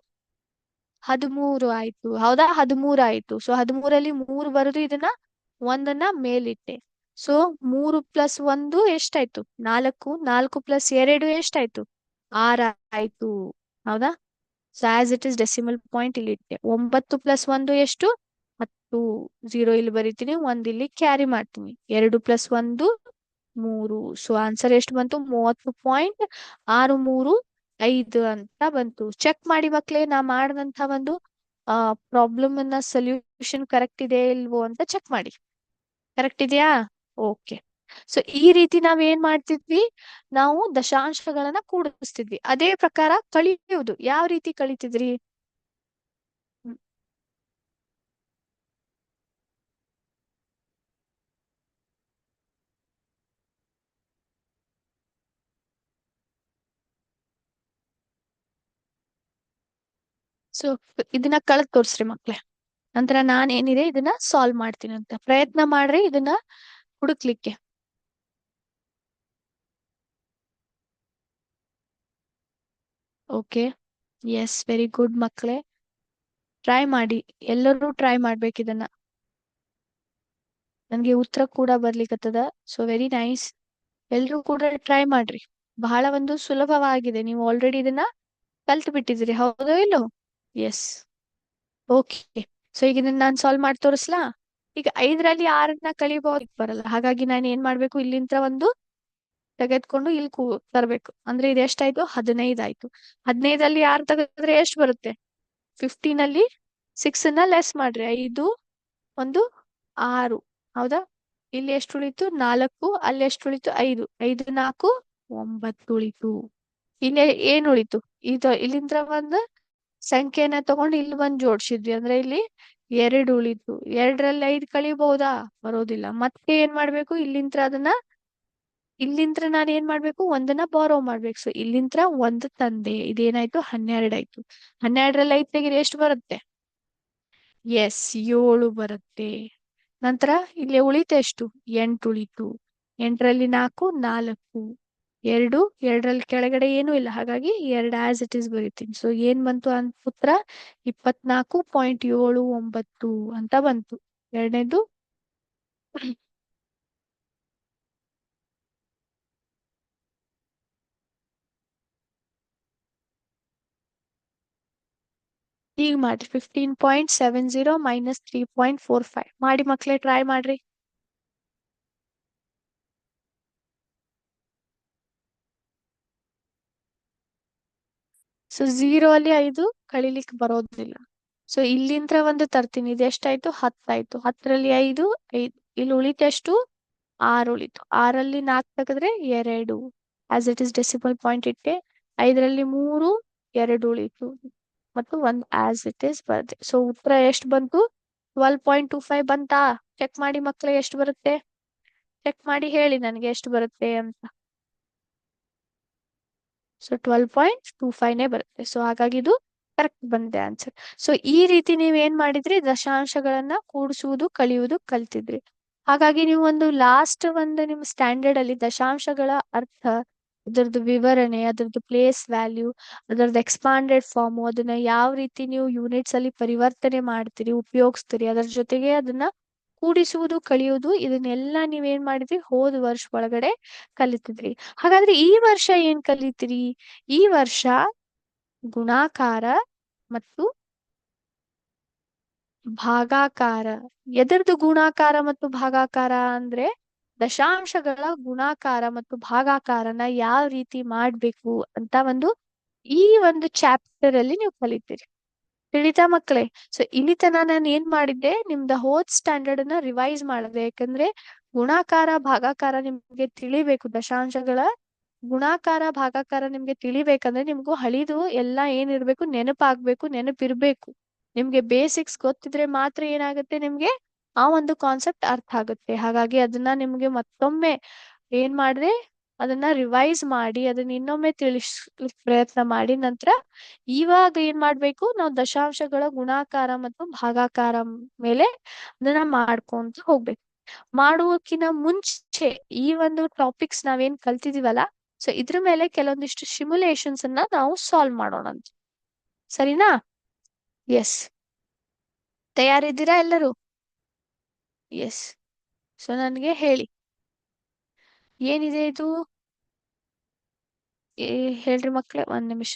13 ಆಯ್ತು. ಹೌದಾ? 13 ಆಯ್ತು. ಸೊ 13ರಲ್ಲಿ 3 ಬರೆದು ಇದನ್ನ ಒಂದನ್ನ ಮೇಲಿಟ್ಟೆ. ಸೊ 3+1 ಎಷ್ಟಾಯ್ತು? 4. 4+2 ಎಷ್ಟಾಯ್ತು? 6 ಆಯ್ತು. ಹೌದಾ? So as it is decimal point ಇಲ್ಲಿ ಇಟ್ಟೆ. 9+1 ಎಷ್ಟು? 10. 0 ಇಲ್ಲಿ ಬರೀತೀನಿ, 1 ಇಲ್ಲಿ ಕ್ಯಾರಿ ಮಾಡ್ತೀನಿ. 2+1 3. ಸೊ ಆನ್ಸರ್ ಎಷ್ಟು ಬಂತು? 30.635 ಅಂತ ಬಂತು. ಚೆಕ್ ಮಾಡಿ ಮಕ್ಳೇ, ನಾ ಮಾಡಿದಂತ ಒಂದು ಪ್ರಾಬ್ಲಮ್ ಅನ್ನ ಸೊಲ್ಯೂಷನ್ ಕರೆಕ್ಟ್ ಇದೆ ಇಲ್ವೋ ಅಂತ ಚೆಕ್ ಮಾಡಿ. ಕರೆಕ್ಟ್ ಇದೆಯಾ? ಓಕೆ. ಸೊ ಈ ರೀತಿ ನಾವ್ ಏನ್ ಮಾಡ್ತಿದ್ವಿ? ನಾವು ದಶಾಂಶಗಳನ್ನ ಕೂಡಿಸ್ತಿದ್ವಿ. ಅದೇ ಪ್ರಕಾರ ಕಳಿಯುವುದು ಯಾವ ರೀತಿ ಕಳಿತಿದ್ರಿ? ಸೊ ಇದನ್ನ ಕಳೆದ್ ತೋರ್ಸ್ರಿ ಮಕ್ಳೇ. ನಂತರ ನಾನ್ ಏನಿದೆ ಇದನ್ನ ಸಾಲ್ವ್ ಮಾಡ್ತೀನಿ ಅಂತ ಪ್ರಯತ್ನ ಮಾಡ್ರಿ ಇದನ್ನ ಹುಡುಕ್ಲಿಕ್ಕೆ. ಓಕೆ. ಎಸ್, ವೆರಿ ಗುಡ್ ಮಕ್ಳೇ. ಟ್ರೈ ಮಾಡಿ, ಎಲ್ಲರೂ ಟ್ರೈ ಮಾಡ್ಬೇಕು ಇದನ್ನ. ನನ್ಗೆ ಉತ್ತರ ಕೂಡ ಬರ್ಲಿಕ್ಕತ್ತದ. So very nice. ಎಲ್ರೂ ಕೂಡ ಟ್ರೈ ಮಾಡ್ರಿ. ಬಹಳ ಒಂದು ಸುಲಭವಾಗಿದೆ. ನೀವು ಆಲ್ರೆಡಿ ಇದನ್ನ ಕಲ್ತು ಬಿಟ್ಟಿದ್ದೀರಿ, ಹೌದೋ ಇಲ್ಲೋ? ಎಸ್. ಓಕೆ. ಸೊ ಈಗ ಇದನ್ನ ನಾನು ಸಾಲ್ವ್ ಮಾಡಿ ತೋರಿಸ್ಲಾ? ಈಗ 5ರಲ್ಲಿ 6ನ್ನ ಕಳಿಬಹುದು ಬರಲ್ಲ. ಹಾಗಾಗಿ ನಾನು ಏನ್ ಮಾಡ್ಬೇಕು? ಇಲ್ಲಿಂದ ಒಂದು ತೆಗೆದ್ಕೊಂಡು ಇಲ್ಲಿ ತರ್ಬೇಕು. ಅಂದ್ರೆ ಇದು ಎಷ್ಟಾಯ್ತು? 15 ಆಯ್ತು. 15ರಲ್ಲಿ 6 ತೆಗೆದ್ರೆ ಎಷ್ಟು ಬರುತ್ತೆ? 15ನಲ್ಲಿ 6ನ್ನ ಲೆಸ್ ಮಾಡ್ರಿ. 5, 1, 6. ಹೌದಾ? ಇಲ್ಲಿ ಎಷ್ಟು ಉಳಿತು? 4. ಅಲ್ಲಿ ಎಷ್ಟು ಉಳಿತು? 5. 5, 4, 9 ಉಳಿತು. ಇಲ್ಲಿ ಏನ್ ಉಳಿತು? ಇಲ್ಲಿಂದ ಒಂದು ಸಂಖ್ಯೆನ ತಗೊಂಡು ಇಲ್ಲಿ ಬಂದು ಜೋಡ್ಸಿದ್ವಿ. ಅಂದ್ರೆ ಇಲ್ಲಿ 2 ಉಳಿತು. 2ರಲ್ಲಿ 5 ಕಳಿಬಹುದಾ? ಬರೋದಿಲ್ಲ. ಮತ್ತೆ ಏನ್ ಮಾಡ್ಬೇಕು? ಇಲ್ಲಿಂದ ಅದನ್ನ ಇಲ್ಲಿಂತ್ರ ನಾನು ಏನ್ ಮಾಡ್ಬೇಕು, ಒಂದನ್ನ ಬಾರೋ ಮಾಡ್ಬೇಕು. ಸೊ ಇಲ್ಲಿಂತ್ರ ಒಂದು ತಂದೆ, ಇದೇನಾಯ್ತು 12 ಆಯ್ತು. 12ರಲ್ಲಿ 5 ತೆಗೆದ್ರೆ ಎಷ್ಟು ಬರುತ್ತೆ? ಎಸ್, 7 ಬರುತ್ತೆ. ನಂತರ ಇಲ್ಲಿ ಉಳಿತು ಎಷ್ಟು? 8 ಉಳಿತು. 8ರಲ್ಲಿ 4 4, 2, 2ರಲ್ಲಿ ಕೆಳಗಡೆ ಏನೂ ಇಲ್ಲ, ಹಾಗಾಗಿ 2 ಆಸ್ ಇಟ್ ಇಸ್ ಬರೀತೀನಿ. ಸೊ ಏನ್ ಬಂತು ಅಂತ ಉತ್ತರ? 24.79 ಅಂತ ಬಂತು. ಎರಡನೇದು ಈಗ ಮಾಡ್ರಿ. 15.70 ಮೈನಸ್ 3.45 ಮಾಡಿ ಮಕ್ಳೇ, ಟ್ರೈ ಮಾಡ್ರಿ. ಸೊ 0 ಅಲ್ಲಿ 5 ಕಳಿಲಿಕ್ಕೆ ಬರೋದಿಲ್ಲ. ಸೊ ಇಲ್ಲಿಂತ್ರ ಒಂದು ತರ್ತೀನಿ. ಇದು ಎಷ್ಟಾಯ್ತು? 10 ಆಯ್ತು. 10ರಲ್ಲಿ 5 5, ಇಲ್ಲಿ ಉಳಿತೆಷ್ಟು? 6 ಉಳಿತು. 6ರಲ್ಲಿ 4 ತೆಗೆದ್ರೆ 2, as it is decimal point ಇಟ್ಟೆ. 5ರಲ್ಲಿ 3 2 ಉಳಿತು, ಮತ್ತು 1 ಆಸ್ ಇಟ್ ಇಸ್ ಬರುತ್ತೆ. ಸೊ ಉತ್ತರ ಎಷ್ಟು ಬಂತು? 12.25 ಬಂತಾ? ಚೆಕ್ ಮಾಡಿ ಮಕ್ಕಳೇ, ಎಷ್ಟು ಬರುತ್ತೆ? ಚೆಕ್ ಮಾಡಿ ಹೇಳಿ ನನಗೆ ಎಷ್ಟು ಬರುತ್ತೆ ಅಂತ. ಸೊ 12.25ನೇ ಬರುತ್ತೆ. ಸೊ ಹಾಗಾಗಿ ಇದು ಕರೆಕ್ಟ್ ಬಂದೆ ಆನ್ಸರ್. ಸೊ ಈ ರೀತಿ ನೀವ್ ಏನ್ ಮಾಡಿದ್ರಿ? ದಶಾಂಶಗಳನ್ನ ಕೂಡಿಸುವುದು ಕಳಿಯುವುದು ಕಲ್ತಿದ್ರಿ. ಹಾಗಾಗಿ ನೀವು ಒಂದು ಲಾಸ್ಟ್ ಒಂದು ನಿಮ್ ಸ್ಟ್ಯಾಂಡರ್ಡ್ ಅಲ್ಲಿ ದಶಾಂಶಗಳ ಅರ್ಥ, ಅದರದ್ದು ವಿವರಣೆ, ಅದರದ್ದು ಪ್ಲೇಸ್ ವ್ಯಾಲ್ಯೂ, ಅದರದ್ದು ಎಕ್ಸ್ಪಾಂಡೆಡ್ ಫಾರ್ಮ್, ಅದನ್ನ ಯಾವ ರೀತಿ ನೀವು ಯೂನಿಟ್ಸ್ ಅಲ್ಲಿ ಪರಿವರ್ತನೆ ಮಾಡ್ತೀರಿ, ಉಪಯೋಗಿಸ್ತೀರಿ, ಅದರ ಜೊತೆಗೆ ಅದನ್ನ ಕೂಡಿಸುವುದು ಕಳಿಯುವುದು, ಇದನ್ನೆಲ್ಲ ನೀವೇನ್ ಮಾಡಿದ್ರಿ? ಹೋದ ವರ್ಷ ಒಳಗಡೆ ಕಲಿತಿದ್ರಿ. ಹಾಗಾದ್ರೆ ಈ ವರ್ಷ ಏನ್ ಕಲಿತೀರಿ? ಈ ವರ್ಷ ಗುಣಾಕಾರ ಮತ್ತು ಭಾಗಾಕಾರ. ಎದರದು ಗುಣಾಕಾರ ಮತ್ತು ಭಾಗಾಕಾರ ಅಂದ್ರೆ ದಶಾಂಶಗಳ ಗುಣಾಕಾರ ಮತ್ತು ಭಾಗಾಕಾರನ ಯಾವ ರೀತಿ ಮಾಡ್ಬೇಕು ಅಂತ ಈ ಒಂದು ಚಾಪ್ಟರ್ ಅಲ್ಲಿ ನೀವು ಕಲಿತೀರಿ. ತಿಳಿತಾ ಮಕ್ಕಳೇ? ಸೊ ಇಲ್ಲಿ ತನ ನಾನು ಏನ್ ಮಾಡಿದ್ದೆ, ನಿಮ್ದ ಹೋದ್ ಸ್ಟ್ಯಾಂಡರ್ಡ್ ಅನ್ನ ರಿವೈಸ್ ಮಾಡಿದೆ. ಯಾಕಂದ್ರೆ ಗುಣಾಕಾರ ಭಾಗಾಕಾರ ನಿಮ್ಗೆ ತಿಳಿಬೇಕು. ದಶಾಂಶಗಳ ಗುಣಾಕಾರ ಭಾಗಾಕಾರ ನಿಮ್ಗೆ ತಿಳಿಬೇಕಂದ್ರೆ ನಿಮ್ಗೂ ಹಳಿದು ಎಲ್ಲಾ ಏನಿರ್ಬೇಕು? ನೆನಪಾಗ್ಬೇಕು, ನೆನಪಿರ್ಬೇಕು. ನಿಮ್ಗೆ ಬೇಸಿಕ್ಸ್ ಗೊತ್ತಿದ್ರೆ ಮಾತ್ರ ಏನಾಗುತ್ತೆ, ನಿಮ್ಗೆ ಆ ಒಂದು ಕಾನ್ಸೆಪ್ಟ್ ಅರ್ಥ ಆಗುತ್ತೆ. ಹಾಗಾಗಿ ಅದನ್ನ ನಿಮ್ಗೆ ಮತ್ತೊಮ್ಮೆ ಏನ್ ಮಾಡಿದೆ, ಅದನ್ನ ರಿವೈಸ್ ಮಾಡಿ ಅದನ್ನ ಇನ್ನೊಮ್ಮೆ ತಿಳಿಸ್ಲಿಕ್ಕೆ ಪ್ರಯತ್ನ ಮಾಡಿ. ನಂತರ ಇವಾಗ ಏನ್ ಮಾಡ್ಬೇಕು, ನಾವು ದಶಾಂಶಗಳ ಗುಣಾಕಾರ ಮತ್ತು ಭಾಗಾಕಾರ ಮೇಲೆ ಅದನ್ನ ಮಾಡ್ಕೊಂತ ಹೋಗ್ಬೇಕು. ಮಾಡುವಕ್ಕಿಂತ ಮುಂಚೆ ಈ ಒಂದು ಟಾಪಿಕ್ಸ್ ನಾವೇನ್ ಕಲ್ತಿದೀವಲ್ಲ, ಸೊ ಇದ್ರ ಮೇಲೆ ಕೆಲವೊಂದಿಷ್ಟು ಸಿಮ್ಯುಲೇಷನ್ಸ್ ಅನ್ನ ನಾವು ಸಾಲ್ವ್ ಮಾಡೋಣ ಅಂತ. ಸರಿನಾ? ಎಸ್, ತಯಾರಿದ್ದೀರಾ ಎಲ್ಲರೂ? ಎಸ್. ಸೊ ನನ್ಗೆ ಹೇಳಿ, ಏನಿದೆ ಇದು? ಹೇಳ್ರಿ ಮಕ್ಳೇ, ಒಂದ್ ನಿಮಿಷ.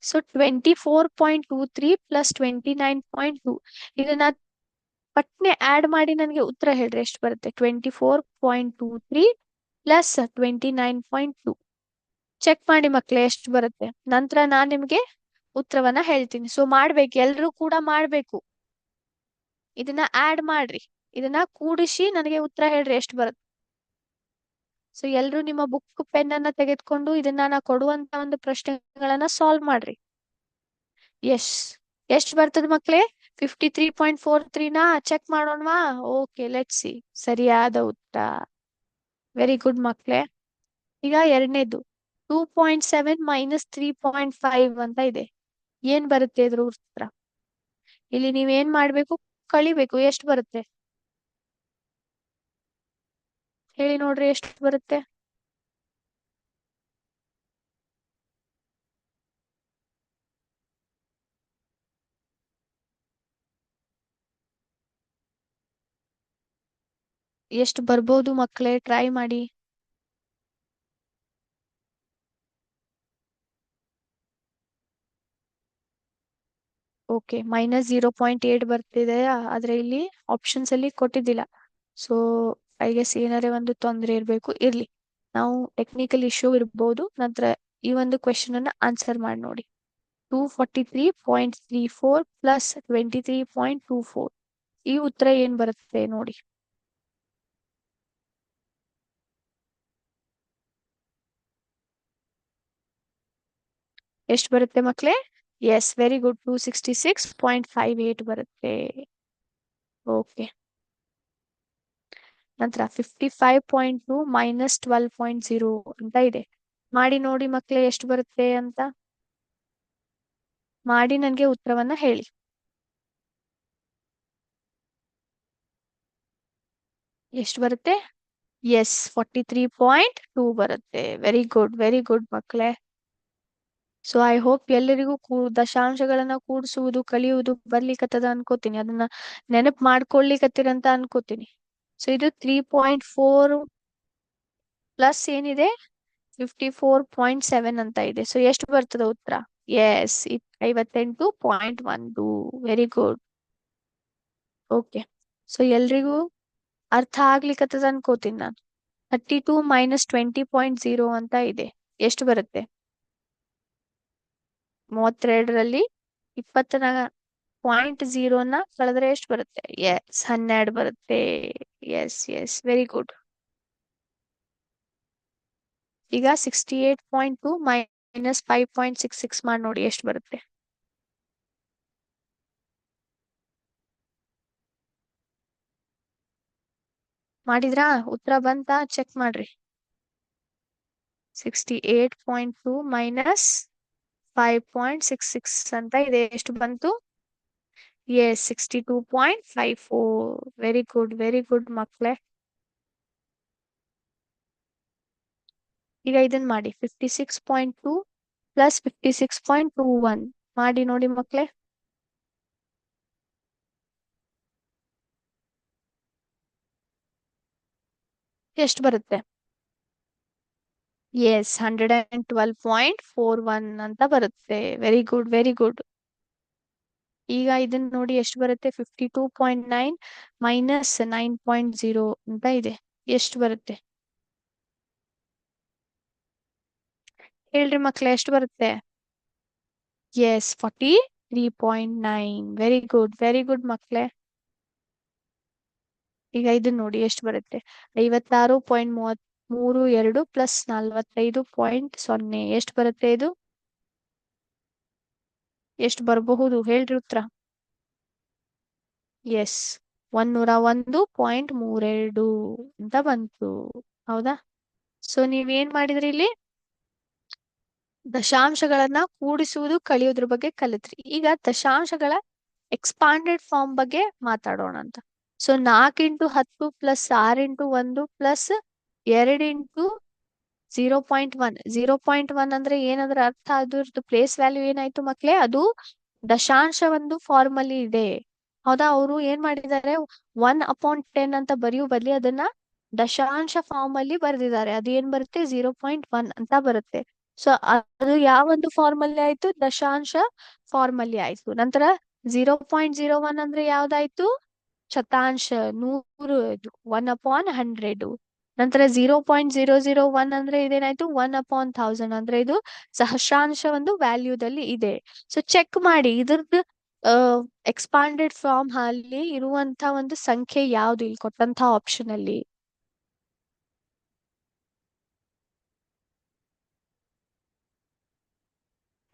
ಸೊ 24.23 ಪ್ಲಸ್ 29.2, ಇದನ್ನ ಪಟ್ನೆ ಆಡ್ ಮಾಡಿ ನನಗೆ ಉತ್ತರ ಹೇಳ್ರಿ, ಎಷ್ಟು ಬರುತ್ತೆ? 24.23 ಪ್ಲಸ್ 29.2. ಚೆಕ್ ಮಾಡಿ ಮಕ್ಳೇ, ಎಷ್ಟು ಬರುತ್ತೆ. ನಂತರ ನಾನ್ ನಿಮ್ಗೆ ಉತ್ತರವನ್ನ ಹೇಳ್ತೀನಿ. ಸೊ ಮಾಡ್ಬೇಕು, ಎಲ್ರೂ ಕೂಡ ಮಾಡ್ಬೇಕು. ಇದನ್ನ ಆಡ್ ಮಾಡ್ರಿ, ಇದನ್ನ ಕೂಡಿಸಿ ನನಗೆ ಉತ್ತರ ಹೇಳ್ರಿ, ಎಷ್ಟು ಬರುತ್ತೆ. ಸೊ ಎಲ್ರು ನಿಮ್ಮ ಬುಕ್ ಪೆನ್ ಅನ್ನ ತೆಗೆದುಕೊಂಡು ಇದನ್ನ ನಾ ಕೊಡುವಂತ ಒಂದು ಪ್ರಶ್ನೆಗಳನ್ನ ಸಾಲ್ವ್ ಮಾಡ್ರಿ. ಎಸ್, ಎಷ್ಟು ಬರ್ತದ ಮಕ್ಳೇ? 53.43ನಾ? ಚೆಕ್ ಮಾಡೋಣವಾ? Okay, let's see. ಸರಿಯಾದ ಉತ್ತರ. ವೆರಿ ಗುಡ್ ಮಕ್ಳೇ. ಈಗ ಎರಡನೇದು 2.7 ಮೈನಸ್ 3.5 ಅಂತ ಇದೆ. ಏನ್ ಬರುತ್ತೆ ಇದ್ರ ಉತ್ತರ? ಇಲ್ಲಿ ನೀವೇನ್ ಮಾಡ್ಬೇಕು? ಕಳಿಬೇಕು. ಎಷ್ಟು ಬರುತ್ತೆ ಹೇಳಿ ನೋಡ್ರಿ, ಎಷ್ಟು ಬರುತ್ತೆ? ಎಷ್ಟು ಬರ್ಬೋದು ಮಕ್ಳೇ? ಟ್ರೈ ಮಾಡಿ. ಓಕೆ, ಮೈನಸ್ 0.8 ಬರ್ತಿದೆ, ಆದ್ರೆ ಇಲ್ಲಿ ಆಪ್ಷನ್ಸ್ ಅಲ್ಲಿ ಕೊಟ್ಟಿದ್ದಿಲ್ಲ. ಸೊ ಐ ಗೆಸ್ ಏನಾರೇ ಒಂದು ತೊಂದರೆ ಇರ್ಬೇಕು. ಇರ್ಲಿ, ನಾವು ಟೆಕ್ನಿಕಲ್ ಇಶ್ಯೂ ಇರ್ಬೋದು. ನಂತರ ಈ ಒಂದು ಕ್ವೆಶನ್ ಅನ್ನ ಆನ್ಸರ್ ಮಾಡಿ ನೋಡಿ. 243.34 ಪ್ಲಸ್ 23.24, ಈ ಉತ್ತರ ಏನ್ ಬರುತ್ತೆ ನೋಡಿ. ಎಷ್ಟು ಬರುತ್ತೆ ಮಕ್ಳೇ? S, very good. 266.58 ಬರುತ್ತೆ. ಓಕೆ, ನಂತರ 55.2 ಮೈನಸ್ 12.0 ಅಂತ ಇದೆ. ಮಾಡಿ ನೋಡಿ ಮಕ್ಳೇ ಎಷ್ಟು ಬರುತ್ತೆ ಅಂತ. ಮಾಡಿ ನನ್ಗೆ ಉತ್ತರವನ್ನ ಹೇಳಿ. ಎಷ್ಟು ಬರುತ್ತೆ? ಎಸ್, 43.2 ಬರುತ್ತೆ. ವೆರಿ ಗುಡ್ ಮಕ್ಳೇ. ಸೊ ಐ ಹೋಪ್ ಎಲ್ಲರಿಗೂ ದಶಾಂಶಗಳನ್ನ ಕೂಡಿಸುವುದು ಕಲಿಯುವುದು ಬರ್ಲಿಕ್ಕತ್ತದ ಅನ್ಕೋತೀನಿ. ಅದನ್ನ ನೆನಪು ಮಾಡ್ಕೊಳ್ಳಿಕತ್ತೀರಂತ ಅನ್ಕೋತೀನಿ. ಸೊ ಇದು 3.4 ಪ್ಲಸ್ ಏನಿದೆ 54.7 ಅಂತ ಇದೆ. ಸೊ ಎಷ್ಟು ಬರ್ತದ ಉತ್ತರ? Yes, 58.12. Very good. Okay, so ಎಲ್ರಿಗೂ ಅರ್ಥ ಆಗ್ಲಿಕ್ಕತ್ತದ ಅನ್ಕೋತೀನಿ ನಾನು. 32 ಮೈನಸ್ 20.0 ಅಂತ ಇದೆ. ಎಷ್ಟು ಬರುತ್ತೆ? 32ರಲ್ಲಿ 20.0ನ ಕಳೆದ್ರೆ ಎಷ್ಟು ಬರುತ್ತೆ? ಎಸ್, 12 ಬರುತ್ತೆ. Yes, very good. ಈಗ 68.2 ಮೈನಸ್ 5.66 ಮಾಡಿ ನೋಡಿ ಎಷ್ಟು ಬರುತ್ತೆ. ಮಾಡಿದ್ರಾ? ಉತ್ತರ ಬಂತಾ? ಚೆಕ್ ಮಾಡ್ರಿ. 68.2 ಮೈನಸ್ 5.66 ಅಂತ ಇದೆ. ಎಷ್ಟು ಬಂತು? ಎಸ್, 62.54. ವೆರಿ ಗುಡ್ ಮಕ್ಳೇ. ಈಗ ಇದನ್ ಮಾಡಿ 56.2 ಪ್ಲಸ್ 56.21 ಮಾಡಿ ನೋಡಿ ಮಕ್ಳೇ. ಎಷ್ಟು ಬರುತ್ತೆ? ಎಸ್, 112.41 ಅಂತ ಬರುತ್ತೆ. Very good. ಈಗ ಇದನ್ನ ನೋಡಿ ಎಷ್ಟು ಬರುತ್ತೆ? 52.9 ಮೈನಸ್ 9.0 ಅಂತ ಇದೆ. ಎಷ್ಟು ಬರುತ್ತೆ? ಹೇಳ್ರಿ ಮಕ್ಳೇ, ಎಷ್ಟು ಬರುತ್ತೆ? ಎಸ್, 43.9. ವೆರಿ ಗುಡ್ ಮಕ್ಳೇ. ಈಗ ಇದನ್ನ ನೋಡಿ ಎಷ್ಟು ಬರುತ್ತೆ? 56.32 ಪ್ಲಸ್ 45.0 ಎಷ್ಟು ಬರುತ್ತೆ ಇದು? ಎಷ್ಟು ಬರಬಹುದು ಹೇಳ್ರಿ ಉತ್ತರ? ಎಸ್, 101.32 ಅಂತ ಬಂತು. ಹೌದಾ? ಸೊ ನೀವೇನ್ ಮಾಡಿದ್ರಿ ಇಲ್ಲಿ? ದಶಾಂಶಗಳನ್ನ ಕೂಡಿಸುವುದು ಕಳಿಯೋದ್ರ ಬಗ್ಗೆ ಕಲಿತ್ರಿ. ಈಗ ದಶಾಂಶಗಳ ಎಕ್ಸ್ಪಾಂಡೆಡ್ ಫಾರ್ಮ್ ಬಗ್ಗೆ ಮಾತಾಡೋಣ ಅಂತ. So 4 into 10 plus 6 into 1 plus 2 into 0.1. 0.1 ಅಂದ್ರೆ ಏನಂದ್ರ ಅರ್ಥ? ಅದ್ರದ್ದು ಪ್ಲೇಸ್ ವ್ಯಾಲ್ಯೂ ಏನಾಯ್ತು ಮಕ್ಳೇ? ಅದು ದಶಾಂಶ ಒಂದು ಫಾರ್ಮ್ ಅಲ್ಲಿ ಇದೆ. ಹೌದಾ? ಅವರು ಏನ್ ಮಾಡಿದ್ದಾರೆ? 1/10 ಅಂತ ಬರೆಯೋ ಬದ್ಲಿ ಅದನ್ನ ದಶಾಂಶ ಫಾರ್ಮ್ ಅಲ್ಲಿ ಬರೆದಿದ್ದಾರೆ. ಅದು ಏನ್ ಬರುತ್ತೆ? 0.1 ಅಂತ ಬರುತ್ತೆ. ಸೊ ಅದು ಯಾವ ಒಂದು ಫಾರ್ಮ್ ಅಲ್ಲಿ ಆಯ್ತು? ದಶಾಂಶ ಫಾರ್ಮ್ ಅಲ್ಲಿ ಆಯ್ತು. ನಂತರ 0.01 ಅಂದ್ರೆ ಯಾವ್ದಾಯ್ತು? ಶತಾಂಶ, 100. 1/100. ನಂತರ 0.001 ಅಂದ್ರೆ ಇದೇನಾಯ್ತು? 1/1000 ಅಂದ್ರೆ ಇದು ಸಹಸ್ರಾಂಶ ಒಂದು ವ್ಯಾಲ್ಯೂದಲ್ಲಿ ಇದೆ. ಸೊ ಚೆಕ್ ಮಾಡಿ ಇದ್ರದ್ದು ಎಕ್ಸ್ಪಾಂಡೆಡ್ ಫಾರ್ಮ್ ಅಲ್ಲಿ ಇರುವಂತ ಒಂದು ಸಂಖ್ಯೆ ಯಾವ್ದು ಇಲ್ಲಿ ಕೊಟ್ಟಂತ ಆಪ್ಷನ್ ಅಲ್ಲಿ?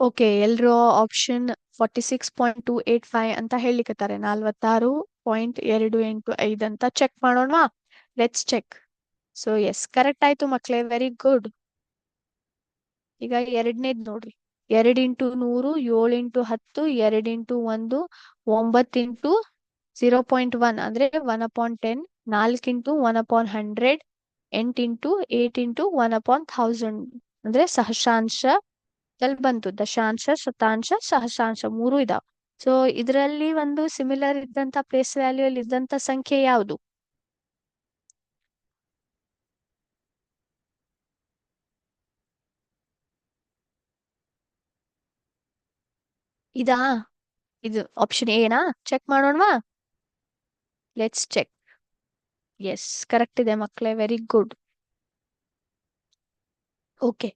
ಓಕೆ, ಎಲ್ರು ಆಪ್ಷನ್ 46.285 ಅಂತ ಹೇಳಿಕತ್ತಾರೆ. 46.285 ಅಂತ ಚೆಕ್ ಮಾಡೋಣವಾ? Let's check. So yes, correct ಆಯ್ತು ಮಕ್ಳೇ. Very good. ಈಗ ಎರಡನೇದ್ ನೋಡ್ರಿ. 2 ಇಂಟು 100, 7 ಇಂಟು 10, 2 ಇಂಟು 1, 9 ಇಂಟು 0.1 ಅಂದ್ರೆ 1/10, 4 ಇಂಟು 1/100, 8 ಇಂಟು 8 ಇಂಟು 1/1000 ಅಂದ್ರೆ ಸಹಸ್ರಾಂಶ ಎಲ್ಲಿ ಬಂತು? ದಶಾಂಶ, ಶತಾಂಶ, ಸಹಸ್ರಾಂಶ 3 ಇದಾವ. ಸೊ ಇದರಲ್ಲಿ ಒಂದು ಸಿಮಿಲರ್ ಇದ್ದಂತ ಪ್ಲೇಸ್ ವ್ಯಾಲ್ಯೂ ಅಲ್ಲಿ ಇದ್ದಂತ ಸಂಖ್ಯೆ ಯಾವುದು? ಇದಾ? ಇದು ಆಪ್ಷನ್ ಏನಾ? ಚೆಕ್ ಮಾಡೋಣವಾ? Let's check. ಎಸ್, ಕರೆಕ್ಟ್ ಇದೆ ಮಕ್ಕಳೇ. Very good. ಓಕೆ,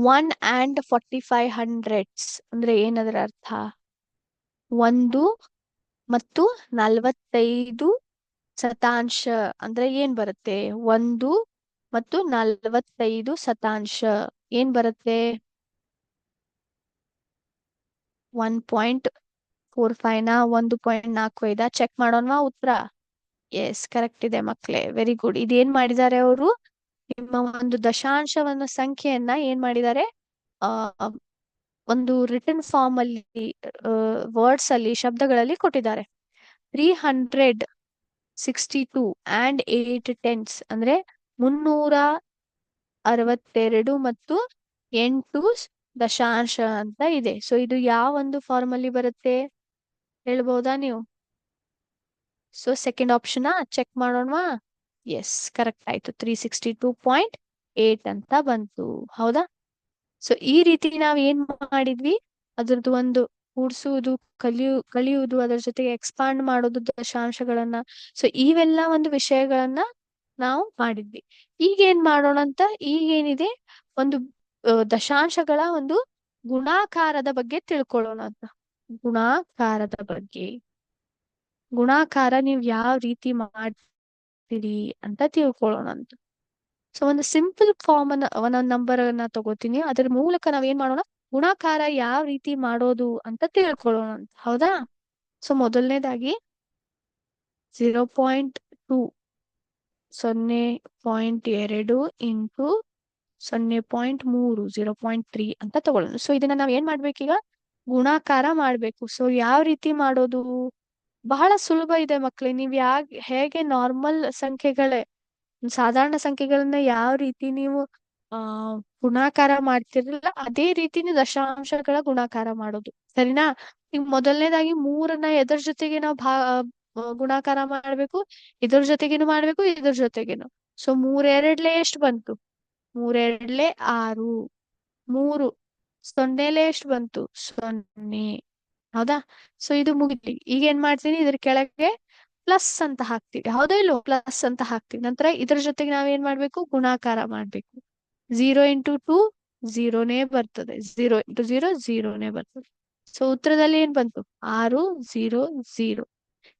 1 and 4500 ಅಂದ್ರೆ ಏನದರ ಅರ್ಥ? 1 ಮತ್ತು 45 ಶತಾಂಶ ಅಂದ್ರೆ ಏನ್ ಬರುತ್ತೆ? 1 ಮತ್ತು 45 ಶತಾಂಶ ಏನ್ ಬರುತ್ತೆ? 1.45ನ 1.45 ಚೆಕ್ ಮಾಡೋಣವಾ ಉತ್ತರ? ಎಸ್ ಕರೆಕ್ಟ್ ಇದೆ ಮಕ್ಳೇ, ವೆರಿ ಗುಡ್. ಇದೇನ್ ಮಾಡಿದ್ದಾರೆ ಅವರು, ನಿಮ್ಮ ಒಂದು ದಶಾಂಶವನ್ನ ಸಂಖ್ಯೆಯನ್ನ ಏನ್ ಮಾಡಿದ್ದಾರೆ, ಆ ಒಂದು ರಿಟರ್ನ್ ಫಾರ್ಮ್ ಅಲ್ಲಿ, ವರ್ಡ್ಸ್ ಅಲ್ಲಿ, ಶಬ್ದಗಳಲ್ಲಿ ಕೊಟ್ಟಿದ್ದಾರೆ. 362 and 8 tenths ಅಂದ್ರೆ 362 ಮತ್ತು 8 ದಶಾಂಶ ಅಂತ ಇದೆ. ಸೊ ಇದು ಯಾವ ಒಂದು ಫಾರ್ಮ್ ಅಲ್ಲಿ ಬರುತ್ತೆ ಹೇಳ್ಬೋದಾ ನೀವು? ಸೊ ಸೆಕೆಂಡ್ ಆಪ್ಷನ್ ಚೆಕ್ ಮಾಡೋಣವಾ? ಎಸ್ ಕರೆಕ್ಟ್ ಆಯ್ತು, 362.8 ಅಂತ ಬಂತು. ಹೌದಾ? ಸೊ ಈ ರೀತಿ ನಾವ್ ಏನ್ ಮಾಡಿದ್ವಿ, ಅದ್ರದ್ದು ಒಂದು ಕೂಡ್ಸುವುದು, ಕಲಿಯುವುದು, ಅದರ ಜೊತೆಗೆ ಎಕ್ಸ್ಪಾಂಡ್ ಮಾಡೋದು ದಶಾಂಶಗಳನ್ನ. ಸೊ ಇವೆಲ್ಲ ಒಂದು ವಿಷಯಗಳನ್ನ ನಾವು ಮಾಡಿದ್ವಿ. ಈಗ ಏನ್ ಮಾಡೋಣ ಅಂತ, ಈಗೇನಿದೆ ಒಂದು ದಶಾಂಶಗಳ ಒಂದು ಗುಣಾಕಾರದ ಬಗ್ಗೆ ತಿಳ್ಕೊಳ್ಳೋಣ ಅಂತ. ಗುಣಾಕಾರದ ಬಗ್ಗೆ, ಗುಣಾಕಾರ ನೀವು ಯಾವ ರೀತಿ ಮಾಡ್ತೀರಿ ಅಂತ ತಿಳ್ಕೊಳ್ಳೋಣ ಅಂತ. ಸೊ ಒಂದು ಸಿಂಪಲ್ ಫಾರ್ಮ್ ಅನ್ನ, ಒಂದೊಂದು ನಂಬರ್ ಅನ್ನ ತಗೋತೀನಿ, ಅದರ ಮೂಲಕ ನಾವ್ ಏನ್ ಮಾಡೋಣ, ಗುಣಾಕಾರ ಯಾವ ರೀತಿ ಮಾಡೋದು ಅಂತ ತಿಳ್ಕೊಳ್ಳೋಣ ಅಂತ. ಹೌದಾ? ಸೊ ಮೊದಲನೇದಾಗಿ 0.2 0.2 ಇಂಟು 0.3 0.3 ಅಂತ ತಗೊಳ್ಳೋಣ. ಸೊ ಇದನ್ನ ನಾವ್ ಏನ್ ಮಾಡ್ಬೇಕೀಗ, ಗುಣಾಕಾರ ಮಾಡ್ಬೇಕು. ಸೊ ಯಾವ ರೀತಿ ಮಾಡೋದು, ಬಹಳ ಸುಲಭ ಇದೆ ಮಕ್ಳೇ. ನೀವ್ ಹೇಗೆ ನಾರ್ಮಲ್ ಸಂಖ್ಯೆಗಳೇ, ಸಾಧಾರಣ ಸಂಖ್ಯೆಗಳನ್ನ ಯಾವ ರೀತಿ ನೀವು ಆ ಗುಣಾಕಾರ ಮಾಡ್ತಿರಲ್ಲ, ಅದೇ ರೀತಿನೇ ದಶಾಂಶಗಳ ಗುಣಾಕಾರ ಮಾಡೋದು. ಸರಿನಾ? ಈಗ ಮೊದಲನೇದಾಗಿ 3ನ್ನ ಎದ್ರ ಜೊತೆಗೆ ನಾವು ಗುಣಾಕಾರ ಮಾಡ್ಬೇಕು, ಇದ್ರ ಜೊತೆಗೇನು ಮಾಡ್ಬೇಕು, ಇದ್ರ ಜೊತೆಗೇನು. ಸೊ 3 2 ಎಷ್ಟು ಬಂತು, 3 2 6, 3 0 ಎಷ್ಟು ಬಂತು, 0. ಹೌದಾ? ಸೊ ಇದು ಮುಗಿತಿ. ಈಗ ಏನ್ ಮಾಡ್ತೀನಿ, ಇದ್ರ ಕೆಳಗೆ ಪ್ಲಸ್ ಅಂತ ಹಾಕ್ತಿವಿ. ಹೌದಾ ಇಲ್ಲೋ? ಪ್ಲಸ್ ಅಂತ ಹಾಕ್ತಿವಿ. ನಂತರ ಇದ್ರ ಜೊತೆಗೆ ನಾವೇನ್ ಮಾಡ್ಬೇಕು, ಗುಣಾಕಾರ ಮಾಡ್ಬೇಕು. 0 ಇಂಟು 2 0ನೇ ಬರ್ತದೆ, 0 ಇಂಟು 0 0ನೇ ಬರ್ತದೆ. ಸೊ ಉತ್ತರದಲ್ಲಿ ಏನ್ ಬಂತು, 6 0 0.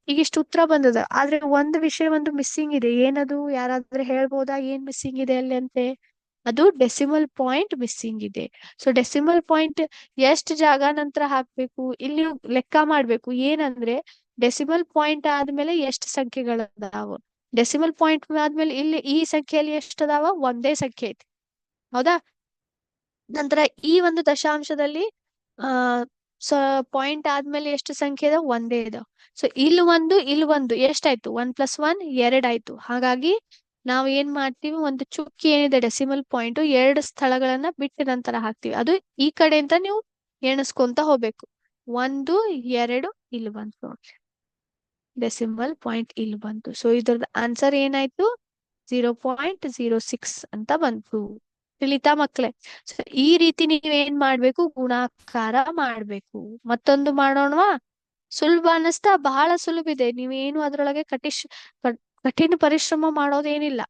ಈಗ ಇಷ್ಟು ಉತ್ತರ ಬಂದದ. ಆದ್ರೆ ಒಂದು ವಿಷಯ ಒಂದು ಮಿಸ್ಸಿಂಗ್ ಇದೆ. ಏನದು, ಯಾರಾದ್ರೆ ಹೇಳ್ಬೋದಾ ಏನ್ ಮಿಸ್ಸಿಂಗ್ ಇದೆ ಅಲ್ಲಿ ಅಂತೆ? ಅದು ಡೆಸಿಮಲ್ ಪಾಯಿಂಟ್ ಮಿಸ್ಸಿಂಗ್ ಇದೆ. ಸೊ ಡೆಸಿಮಲ್ ಪಾಯಿಂಟ್ ಎಷ್ಟು ಜಾಗ ನಂತರ ಹಾಕ್ಬೇಕು, ಇಲ್ಲಿ ಲೆಕ್ಕ ಮಾಡ್ಬೇಕು. ಏನಂದ್ರೆ ಡೆಸಿಮಲ್ ಪಾಯಿಂಟ್ ಆದ್ಮೇಲೆ ಎಷ್ಟು ಸಂಖ್ಯೆಗಳದಾವ, ಡೆಸಿಮಲ್ ಪಾಯಿಂಟ್ ಆದ್ಮೇಲೆ ಇಲ್ಲಿ ಈ ಸಂಖ್ಯೆಯಲ್ಲಿ ಎಷ್ಟು ಅದಾವ, ಒಂದೇ ಸಂಖ್ಯೆ ಐತಿ. ಹೌದಾ? ನಂತರ ಈ ಒಂದು ದಶಾಂಶದಲ್ಲಿ ಆ ಪಾಯಿಂಟ್ ಆದ್ಮೇಲೆ ಎಷ್ಟು ಸಂಖ್ಯೆ ಇದಾವ, ಒಂದೇ ಇದಾವ. ಸೊ ಇಲ್ಲಿ ಒಂದು ಎಷ್ಟಾಯ್ತು, 1+1 2 ಆಯ್ತು. ಹಾಗಾಗಿ ನಾವು ಏನ್ ಮಾಡ್ತೀವಿ, ಒಂದು ಚುಕ್ಕಿ ಏನಿದೆ ಡೆಸಿಮಲ್ ಪಾಯಿಂಟ್, 2 ಸ್ಥಳಗಳನ್ನ ಬಿಟ್ಟು ನಂತರ ಹಾಕ್ತಿವಿ. ಅದು ಈ ಕಡೆಯಿಂದ ನೀವು ಎಣಿಸ್ಕೊಂತ ಹೋಗ್ಬೇಕು. 1 2 ಇಲ್ಲಿ ಬಂತು ನೋಡ್ರಿ, ಡೆಸಿಮಲ್ ಪಾಯಿಂಟ್ ಇಲ್ಲಿ ಬಂತು. ಸೊ ಇದ್ರದ್ದು ಆನ್ಸರ್ ಏನಾಯ್ತು, 0.06 ಅಂತ ಬಂತು. ತಿಳಿತಾ ಮಕ್ಳೇ? ಸೊ ಈ ರೀತಿ ನೀವ್ ಏನ್ ಮಾಡ್ಬೇಕು, ಗುಣಾಕಾರ ಮಾಡ್ಬೇಕು. ಮತ್ತೊಂದು ಮಾಡೋಣವಾ? ಸುಲಭ ಅನ್ನಿಸ್ತಾ? ಬಹಳ ಸುಲಭ ಇದೆ. ನೀವೇನು ಅದ್ರೊಳಗೆ ಕಠಿಣ ಪರಿಶ್ರಮ ಮಾಡೋದೇನಿಲ್ಲ.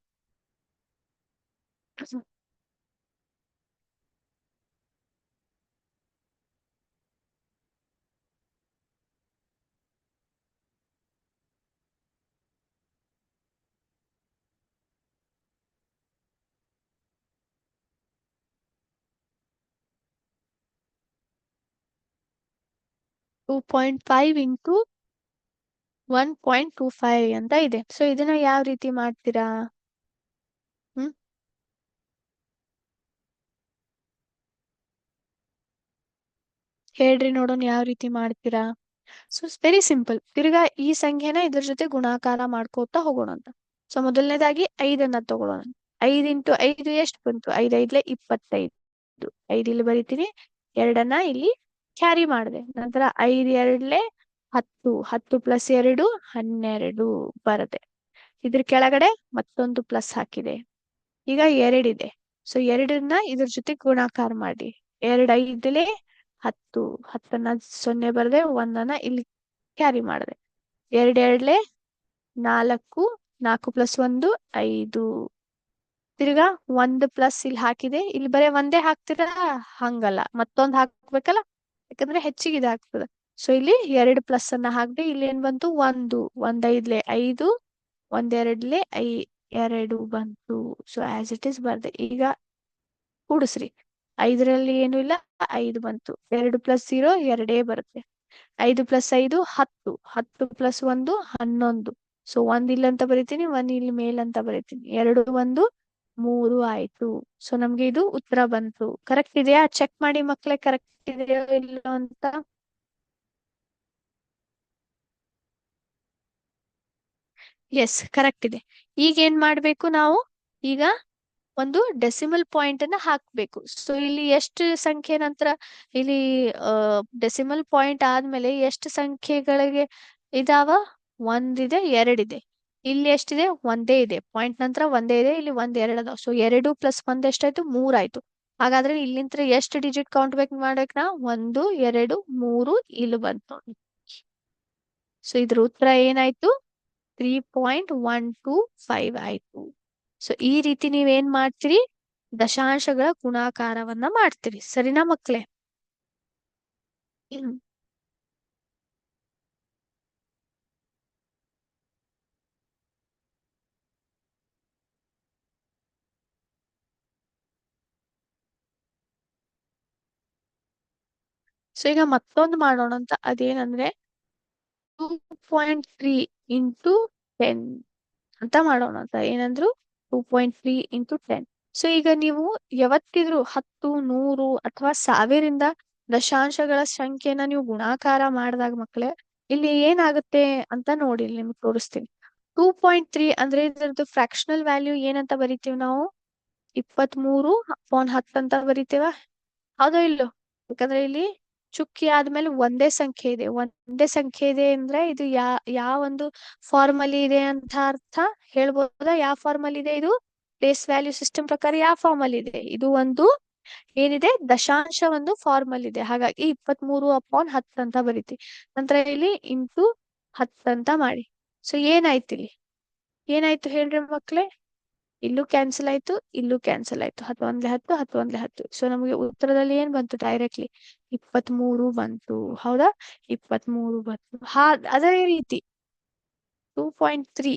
2.5 ಇಂಟು 1.25 ಅಂತ ಇದೆ. ಸೊ ಇದನ್ನ ಯಾವ ರೀತಿ ಮಾಡ್ತೀರಾ? ಹ್ಮ್ ಹೇಳ್ರಿ ನೋಡೋಣ, ಯಾವ ರೀತಿ ಮಾಡ್ತೀರಾ? So very simple. ತಿರ್ಗಾ ಈ ಸಂಖ್ಯೆನ ಇದ್ರ ಜೊತೆ ಗುಣಾಕಾರ ಮಾಡ್ಕೋತಾ ಹೋಗೋಣ ಅಂತ. ಸೊ ಮೊದಲನೇದಾಗಿ 5ಅನ್ನ ತಗೊಳ್ಳೋಣ. 5 ಇಂಟು 5 ಎಷ್ಟು ಬಂತು, 5 5 25. 5 ಇಲ್ಲಿ ಬರೀತೀನಿ, 2ಅನ್ನ ಇಲ್ಲಿ ಕ್ಯಾರಿ ಮಾಡಿದೆ. ನಂತರ 5 2 10, 10 + 2 12 ಬರುತ್ತೆ. ಇದ್ರ ಕೆಳಗಡೆ ಮತ್ತೊಂದು ಪ್ಲಸ್ ಹಾಕಿದೆ. ಈಗ 2 ಇದೆ. ಸೊ 2ನ್ನ ಇದ್ರ ಜೊತೆ ಗುಣಾಕಾರ ಮಾಡಿ. 2 5 10, 10ನ್ನ 0 ಬರದೆ 1ಅನ್ನ ಇಲ್ಲಿ ಕ್ಯಾರಿ ಮಾಡಿದೆ. 2 2 4, 4 + 1 5. ತಿರ್ಗಾ 1 ಪ್ಲಸ್ ಇಲ್ಲಿ ಹಾಕಿದೆ. ಇಲ್ಲಿ ಬರೀ ಒಂದೇ ಹಾಕ್ತಿರಾ? ಹಂಗಲ್ಲ, ಮತ್ತೊಂದು ಹಾಕ್ಬೇಕಲ್ಲ, ಯಾಕಂದ್ರೆ ಹೆಚ್ಚಿಗೆ ಇದು ಆಗ್ತದೆ. ಸೊ ಇಲ್ಲಿ 2 ಪ್ಲಸ್ ಅನ್ನ ಹಾಕ್ದೆ. ಇಲ್ಲಿ ಏನ್ ಬಂತು, 1 1 5 5, 1 2 2 ಬಂತು. ಸೊ ಆಸ್ ಇಟ್ ಇಸ್ ಬರ್ದೆ. ಈಗ ಕೂಡಿಸ್ರಿ. 5ರಲ್ಲಿ ಏನು ಇಲ್ಲ, 5 ಬಂತು. 2 + 0 2 ಬರುತ್ತೆ. 5 + 5 10, 10 + 1 11. ಸೊ ಒಂದ್ ಇಲ್ಲ ಅಂತ ಬರಿತೀನಿ, ಒಂದ್ ಇಲ್ಲಿ ಮೇಲ್ ಅಂತ ಬರಿತೀನಿ. 2 1 3 ಆಯ್ತು. ಸೊ ನಮ್ಗೆ ಇದು ಉತ್ತರ ಬಂತು. ಕರೆಕ್ಟ್ ಇದೆಯಾ? ಚೆಕ್ ಮಾಡಿ ಮಕ್ಳೇ, ಕರೆಕ್ಟ್ ಇದೆಯೋ ಇಲ್ಲೋ ಅಂತ. ಎಸ್, ಕರೆಕ್ಟ್ ಇದೆ. ಈಗ ಏನ್ ಮಾಡ್ಬೇಕು ನಾವು? ಈಗ ಒಂದು ಡೆಸಿಮಲ್ ಪಾಯಿಂಟ್ ಅನ್ನ ಹಾಕ್ಬೇಕು. ಸೊ ಇಲ್ಲಿ ಎಷ್ಟು ಸಂಖ್ಯೆ ನಂತರ ಇಲ್ಲಿ ಡೆಸಿಮಲ್ ಪಾಯಿಂಟ್ ಆದ್ಮೇಲೆ ಎಷ್ಟು ಸಂಖ್ಯೆಗಳಿಗೆ ಇದಾವ? ಒಂದಿದೆ, ಎರಡಿದೆ. ಇಲ್ಲಿ ಎಷ್ಟಿದೆ? ಒಂದೇ ಇದೆ. ಪಾಯಿಂಟ್ ನಂತರ ಒಂದೇ ಇದೆ, ಇಲ್ಲಿ ಎರಡು ಅದಾವ. ಸೊ 2 + 1 ಎಷ್ಟಾಯ್ತು? 3 ಆಯ್ತು. ಹಾಗಾದ್ರೆ ಇಲ್ಲಿಂತ್ರ ಎಷ್ಟು ಡಿಜಿಟ್ ಕೌಂಟ್ ಮಾಡ್ಬೇಕು ನಾ? 1 2 3 ಇಲ್ಲಿ ಬಂತು ನೋಡಿ. ಸೊ ಇದ್ರ ಉತ್ತರ ಏನಾಯ್ತು? 3.125 ಆಯ್ತು. ಸೊ ಈ ರೀತಿ ನೀವೇನ್ ಮಾಡ್ತೀರಿ? ದಶಾಂಶಗಳ ಗುಣಾಕಾರವನ್ನ ಮಾಡ್ತೀರಿ. ಸರಿನಾ ಮಕ್ಳೇ? ಸೊ ಈಗ ಮತ್ತೊಂದು ಮಾಡೋಣ ಅಂತ. ಅದೇನಂದ್ರೆ 2.3 ಇಂಟು 10 ಅಂತ ಮಾಡೋಣ ಅಂತ. ಏನಂದ್ರು? 2.3 ಇಂಟು 10. ಸೊ ಈಗ ನೀವು ಯಾವತ್ತಿದ್ರು 10 100 ಅಥವಾ 1000ರಿಂದ ದಶಾಂಶಗಳ ಸಂಖ್ಯೆನ ನೀವು ಗುಣಾಕಾರ ಮಾಡಿದಾಗ ಮಕ್ಕಳೇ, ಇಲ್ಲಿ ಏನಾಗುತ್ತೆ ಅಂತ ನೋಡಿ, ಇಲ್ಲಿ ನಿಮ್ಗೆ ತೋರಿಸ್ತೀನಿ. 2.3 ಅಂದ್ರೆ ಇದ್ರದ್ದು ಫ್ರಾಕ್ಷನಲ್ ವ್ಯಾಲ್ಯೂ ಏನಂತ ಬರಿತೀವಿ ನಾವು? 23/10 ಅಂತ ಬರಿತೀವ? ಹೌದೋ ಇಲ್ಲೋ? ಯಾಕಂದ್ರೆ ಇಲ್ಲಿ ಚುಕ್ಕಿ ಆದ್ಮೇಲೆ ಒಂದೇ ಸಂಖ್ಯೆ ಇದೆ. ಒಂದೇ ಸಂಖ್ಯೆ ಇದೆ ಅಂದ್ರೆ ಇದು ಯಾವ ಒಂದು ಫಾರ್ಮ್ ಅಲ್ಲಿ ಇದೆ ಅಂತ ಅರ್ಥ ಹೇಳ್ಬೋದಾ? ಯಾವ ಫಾರ್ಮ್ ಅಲ್ಲಿ ಇದೆ ಇದು? ಪ್ಲೇಸ್ ವ್ಯಾಲ್ಯೂ ಸಿಸ್ಟಮ್ ಪ್ರಕಾರ ಯಾವ ಫಾರ್ಮ್ ಅಲ್ಲಿ ಇದೆ? ಇದು ಒಂದು ಏನಿದೆ? ದಶಾಂಶ ಒಂದು ಫಾರ್ಮ್ ಅಲ್ಲಿ ಇದೆ. ಹಾಗಾಗಿ 23/10 ಅಂತ ಬರೀತಿ. ನಂತರ ಇಲ್ಲಿ ಇಂಟು 10 ಅಂತ ಮಾಡಿ. ಸೊ ಏನಾಯ್ತು ಇಲ್ಲಿ? ಏನಾಯ್ತು ಹೇಳ್ರಿ ಮಕ್ಳೇ? ಇಲ್ಲೂ ಕ್ಯಾನ್ಸಲ್ ಆಯ್ತು, ಇಲ್ಲೂ ಕ್ಯಾನ್ಸಲ್ ಆಯ್ತು. 10 1 10, 10 1 10. ಸೊ ನಮಗೆ ಉತ್ತರದಲ್ಲಿ ಏನ್ ಬಂತು? ಡೈರೆಕ್ಟ್ಲಿ 23 ಬಂತು. ಹೌದಾ? 23 ಬಂತು. ಅದೇ ರೀತಿ 2.3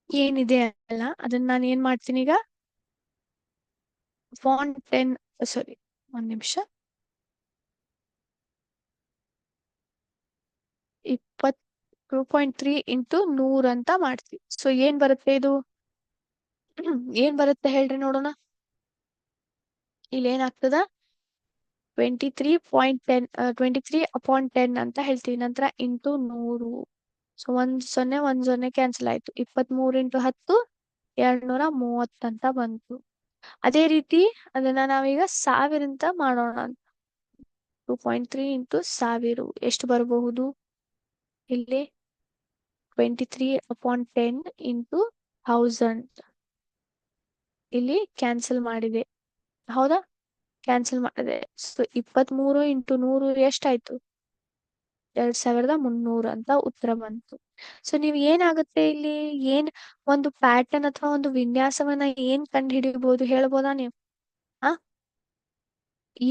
ಏನಿದೆ ಅಲ್ಲ, ಅದನ್ನ ನಾನು ಏನ್ ಮಾಡ್ತೀನಿ ಈಗ? ಫಾಂಟ್ 10, ಸಾರಿ, ಒಂದ್ ನಿಮಿಷ. 2.3 ಇಂಟು 100 ಅಂತ ಮಾಡ್ತೀವಿ. ಸೊ ಏನ್ ಬರುತ್ತೆ ಇದು? ಏನ್ ಬರುತ್ತೆ ಹೇಳ್ರಿ ನೋಡೋಣ. ಇಲ್ಲಿ ಏನಾಗ್ತದ? 23.10 23/10 ಅಂತ ಹೇಳ್ತೀವಿ. ನಂತರ ಇಂಟು 100. ಸೊ 1 0 1 0 ಕ್ಯಾನ್ಸಲ್ ಆಯ್ತು. 23 ಇಂಟು 10 230 ಅಂತ ಬಂತು. ಅದೇ ರೀತಿ ಅದನ್ನ ನಾವೀಗ 1000 ಅಂತ ಮಾಡೋಣ. 2.3 ಇಂಟು 1000 ಎಷ್ಟು ಬರಬಹುದು? ಇಲ್ಲಿ 23/10 ಇಂಟು 1000 ಇಲ್ಲಿ ಕ್ಯಾನ್ಸಲ್ ಮಾಡಿದೆ. ಹೌದಾ? ಕ್ಯಾನ್ಸಲ್ ಮಾಡಿದೆ. ಸೊ 23 ಇಂಟು 100 ಎಷ್ಟಾಯ್ತು? 2300 ಅಂತ ಉತ್ತರ ಬಂತು. ಸೊ ನೀವ್ ಏನಾಗುತ್ತೆ ಇಲ್ಲಿ? ಏನ್ ಒಂದು ಪ್ಯಾಟರ್ನ್ ಅಥವಾ ಒಂದು ವಿನ್ಯಾಸವನ್ನ ಏನ್ ಕಂಡು ಹಿಡಿಬಹುದು ಹೇಳ್ಬೋದಾ ನೀವು? ಆ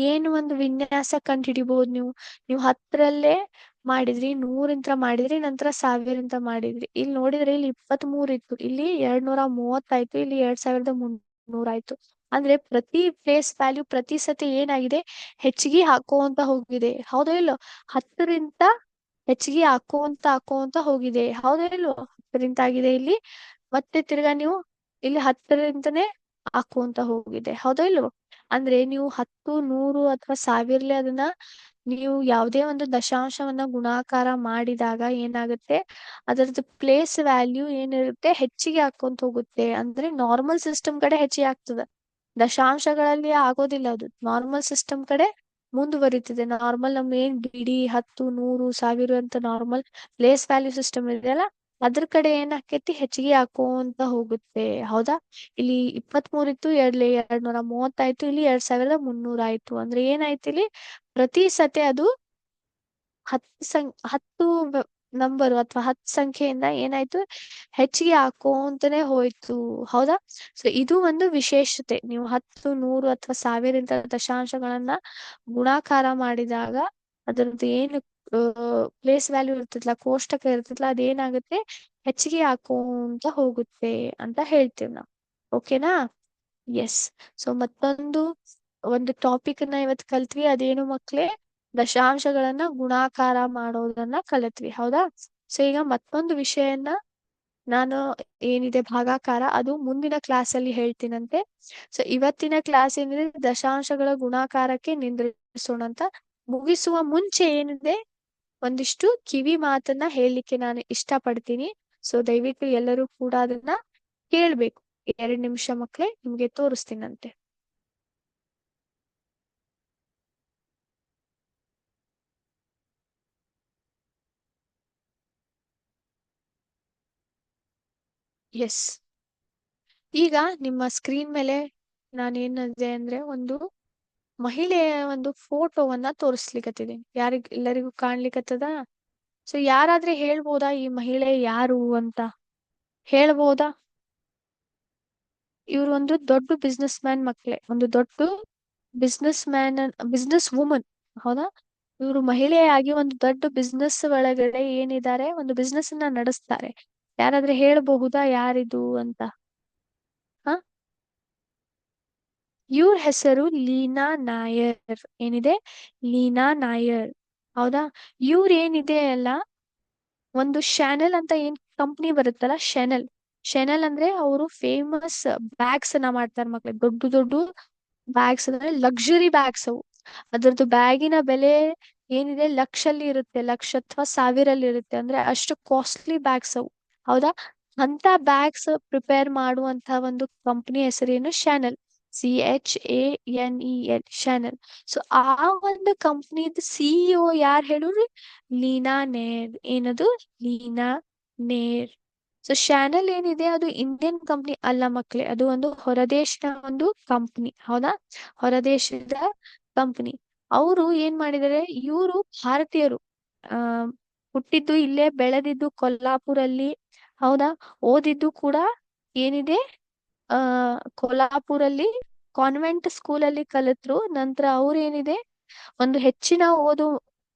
ಏನು ಒಂದು ವಿನ್ಯಾಸ ಕಂಡು ಹಿಡಿಬಹುದು ನೀವು? ನೀವು 10ರಲ್ಲೇ ಮಾಡಿದ್ರಿ, 100 ಮಾಡಿದ್ರಿ, ನಂತರ 1000 ಮಾಡಿದ್ರಿ. ಇಲ್ಲಿ ನೋಡಿದ್ರೆ ಇಲ್ಲಿ 23 ಇತ್ತು, ಇಲ್ಲಿ 230 ಆಯ್ತು, ಇಲ್ಲಿ 2300 ಆಯ್ತು. ಅಂದ್ರೆ ಪ್ರತಿ ಪ್ಲೇಸ್ ವ್ಯಾಲ್ಯೂ ಪ್ರತಿ ಸತಿ ಏನಾಗಿದೆ? ಹೆಚ್ಚಿಗೆ ಹಾಕೋಂತ ಹೋಗಿದೆ. ಹೌದೋ ಇಲ್ಲೋ? 10ರಿಂದ ಹೆಚ್ಚಿಗೆ ಹಾಕೋಂತ ಹೋಗಿದೆ. ಹೌದೋ ಇಲ್ಲೋ? 10ರಿಂದ ಆಗಿದೆ ಇಲ್ಲಿ. ಮತ್ತೆ ತಿರ್ಗಾ ನೀವು ಇಲ್ಲಿ 10ರಿಂದನೇ ಹಾಕೋಂತ ಹೋಗಿದೆ. ಹೌದೋ ಇಲ್ವೋ? ಅಂದ್ರೆ ನೀವು 10 100 ಅಥವಾ 1000ಲೆ ಅದನ್ನ ನೀವು ಯಾವುದೇ ಒಂದು ದಶಾಂಶವನ್ನ ಗುಣಾಕಾರ ಮಾಡಿದಾಗ ಏನಾಗುತ್ತೆ? ಅದರದ್ದು ಪ್ಲೇಸ್ ವ್ಯಾಲ್ಯೂ ಏನಿರುತ್ತೆ? ಹೆಚ್ಚಿಗೆ ಹಾಕೊಂತ ಹೋಗುತ್ತೆ. ಅಂದ್ರೆ ನಾರ್ಮಲ್ ಸಿಸ್ಟಮ್ ಕಡೆ ಹೆಚ್ಚಿಗೆ ಆಗ್ತದೆ. ದಶಾಂಶಗಳಲ್ಲಿ ಆಗೋದಿಲ್ಲ ಅದು. ನಾರ್ಮಲ್ ಸಿಸ್ಟಮ್ ಕಡೆ ಮುಂದುವರಿತಿದೆ. ನಾರ್ಮಲ್ ನಮ್ಮ ಏನ್ ಬಿಡಿ 10 100 1000 ಅಂತ ನಾರ್ಮಲ್ ಪ್ಲೇಸ್ ವ್ಯಾಲ್ಯೂ ಸಿಸ್ಟಮ್ ಇದೆಯಲ್ಲ, ಅದ್ರ ಕಡೆ ಏನಾಕೈತಿ? ಹೆಚ್ಚಿಗೆ ಹಾಕೋಂತ ಹೋಗುತ್ತೆ. ಹೌದಾ? ಇಲ್ಲಿ 23 ಇತ್ತು, 230 ಆಯ್ತು, ಇಲ್ಲಿ 2300 ಆಯ್ತು. ಅಂದ್ರೆ ಏನಾಯ್ತು ಇಲ್ಲಿ? ಪ್ರತಿ ಸತಿ ಅದು 10 ನಂಬರ್ ಅಥವಾ 10 ಸಂಖ್ಯೆಯಿಂದ ಏನಾಯ್ತು? ಹೆಚ್ಚಿಗೆ ಹಾಕೋಂತಾನೆ ಹೋಯ್ತು. ಹೌದಾ? ಸೊ ಇದು ಒಂದು ವಿಶೇಷತೆ. ನೀವು 10 100 ಅಥವಾ 1000 ಇಂತ ದಶಾಂಶಗಳನ್ನ ಗುಣಾಕಾರ ಮಾಡಿದಾಗ ಅದರದ್ದು ಏನು ಪ್ಲೇಸ್ ವ್ಯಾಲ್ಯೂ ಇರ್ತದಲ್ಲ, ಕೋಷ್ಟಕ ಇರ್ತದಲ್ಲ, ಅದೇನಾಗುತ್ತೆ? ಹೆಚ್ಚಿಗೆ ಹಾಕೋಂತ ಹೋಗುತ್ತೆ ಅಂತ ಹೇಳ್ತೀವಿ ನಾವು. ಓಕೆನಾ? ಎಸ್. ಸೊ ಒಂದು ಟಾಪಿಕ್ ಅನ್ನ ಇವತ್ತು ಕಲ್ತ್ವಿ. ಅದೇನು ಮಕ್ಳೇ? ದಶಾಂಶಗಳನ್ನ ಗುಣಾಕಾರ ಮಾಡೋದನ್ನ ಕಲಿತ್ವಿ. ಹೌದಾ? ಸೊ ಈಗ ಮತ್ತೊಂದು ವಿಷಯನ ನಾನು ಏನಿದೆ ಭಾಗಾಕಾರ ಅದು ಮುಂದಿನ ಕ್ಲಾಸಲ್ಲಿ ಹೇಳ್ತೀನಂತೆ. ಸೊ ಇವತ್ತಿನ ಕ್ಲಾಸ್ ಏನಿದೆ ದಶಾಂಶಗಳ ಗುಣಾಕಾರಕ್ಕೆ ನಿಂದ್ರಿಸೋಣ ಅಂತ. ಮುಗಿಸುವ ಮುಂಚೆ ಏನಿದೆ ಒಂದಿಷ್ಟು ಕಿವಿ ಮಾತನ್ನ ಹೇಳಲಿಕ್ಕೆ ನಾನು ಇಷ್ಟಪಡ್ತೀನಿ. ಸೊ ದಯವಿಟ್ಟು ಎಲ್ಲರೂ ಕೂಡ ಅದನ್ನ ಕೇಳ್ಬೇಕು. 2 ನಿಮಿಷ ಮಕ್ಕಳೇ, ನಿಮ್ಗೆ ತೋರಿಸ್ತೀನಂತೆ. ಎಸ್, ಈಗ ನಿಮ್ಮ ಸ್ಕ್ರೀನ್ ಮೇಲೆ ನಾನೇನದೆ ಅಂದ್ರೆ ಒಂದು ಮಹಿಳೆಯ ಒಂದು ಫೋಟೋವನ್ನ ತೋರಿಸ್ಲಿಕತ್ತಿದ್ದೀನಿ. ಎಲ್ಲರಿಗೂ ಕಾಣ್ಲಿಕತ್ತದ? ಸೊ ಯಾರಾದ್ರೆ ಹೇಳ್ಬೋದಾ ಈ ಮಹಿಳೆ ಯಾರು ಅಂತ ಹೇಳ್ಬೋದಾ? ಇವ್ರು ಒಂದು ದೊಡ್ಡ ಬಿಸ್ನೆಸ್ ಮ್ಯಾನ್ ಮಕ್ಳೇ, ಒಂದು ದೊಡ್ಡ ಬಿಸ್ನೆಸ್ ವುಮನ್. ಹೌದಾ? ಇವರು ಮಹಿಳೆಯಾಗಿ ಒಂದು ದೊಡ್ಡ ಬಿಸ್ನೆಸ್ ಒಳಗಡೆ ಏನಿದ್ದಾರೆ, ಒಂದು ಬಿಸ್ನೆಸ್ ಅನ್ನ ನಡೆಸ್ತಾರೆ. ಯಾರಾದ್ರೆ ಹೇಳಬಹುದಾ ಯಾರಿದು ಅಂತ? ಹ ಇವ್ರ ಹೆಸರು ಲೀನಾ ನಾಯರ್. ಏನಿದೆ? ಲೀನಾ ನಾಯರ್. ಹೌದಾ? ಇವ್ರ ಏನಿದೆ ಅಲ್ಲ, ಒಂದು ಶಾನೆಲ್ ಅಂತ ಏನ್ ಕಂಪ್ನಿ ಬರುತ್ತಲ್ಲ, ಶೆನೆಲ್ ಅಂದ್ರೆ ಅವರು ಫೇಮಸ್ ಬ್ಯಾಗ್ಸ್ ಅನ್ನ ಮಾಡ್ತಾರೆ ಮಕ್ಳು. ದೊಡ್ಡ ದೊಡ್ಡ ಬ್ಯಾಗ್ಸ್ ಅಂದ್ರೆ ಲಕ್ಸುರಿ ಬ್ಯಾಗ್ಸ್ ಅವು. ಅದ್ರದ್ದು ಬ್ಯಾಗಿನ ಬೆಲೆ ಏನಿದೆ ಲಕ್ಷಲ್ಲಿ ಇರುತ್ತೆ, ಲಕ್ಷ ಅಥವಾ ಸಾವಿರಲ್ಲಿ ಇರುತ್ತೆ. ಅಂದ್ರೆ ಅಷ್ಟು ಕಾಸ್ಟ್ಲಿ ಬ್ಯಾಗ್ಸ್ ಅವು. ಹೌದಾ? ಅಂತ ಬ್ಯಾಗ್ಸ್ ಪ್ರಿಪೇರ್ ಮಾಡುವಂತ ಒಂದು ಕಂಪ್ನಿ ಹೆಸರೇನು? ಶಾನೆಲ್. CHANEL, ಶಾನೆಲ್. ಸೊ ಆ ಒಂದು ಕಂಪ್ನಿದ CEO ಯಾರು ಹೇಳುರಿ? ಲೀನಾ ನೇರ್. ಏನದು? ಲೀನಾ ನೇರ್. ಸೊ ಶಾನೆಲ್ ಏನಿದೆ ಅದು ಇಂಡಿಯನ್ ಕಂಪ್ನಿ ಅಲ್ಲ ಮಕ್ಳೇ, ಅದು ಒಂದು ಹೊರದೇಶದ ಒಂದು ಕಂಪ್ನಿ. ಹೌದಾ? ಹೊರದೇಶದ ಕಂಪ್ನಿ. ಅವರು ಏನ್ ಮಾಡಿದ್ದಾರೆ, ಇವರು ಭಾರತೀಯರು. ಆ ಹುಟ್ಟಿದ್ದು ಇಲ್ಲೇ, ಬೆಳೆದಿದ್ದು ಕೊಲ್ಲಾಪುರಲ್ಲಿ. ಹೌದಾ? ಓದಿದ್ದು ಕೂಡ ಏನಿದೆ ಆ ಕೊಲ್ಲಾಪುರಲ್ಲಿ ಕಾನ್ವೆಂಟ್ ಸ್ಕೂಲಲ್ಲಿ ಕಲಿತ್ರು. ನಂತರ ಅವ್ರು ಏನಿದೆ ಒಂದು ಹೆಚ್ಚಿನ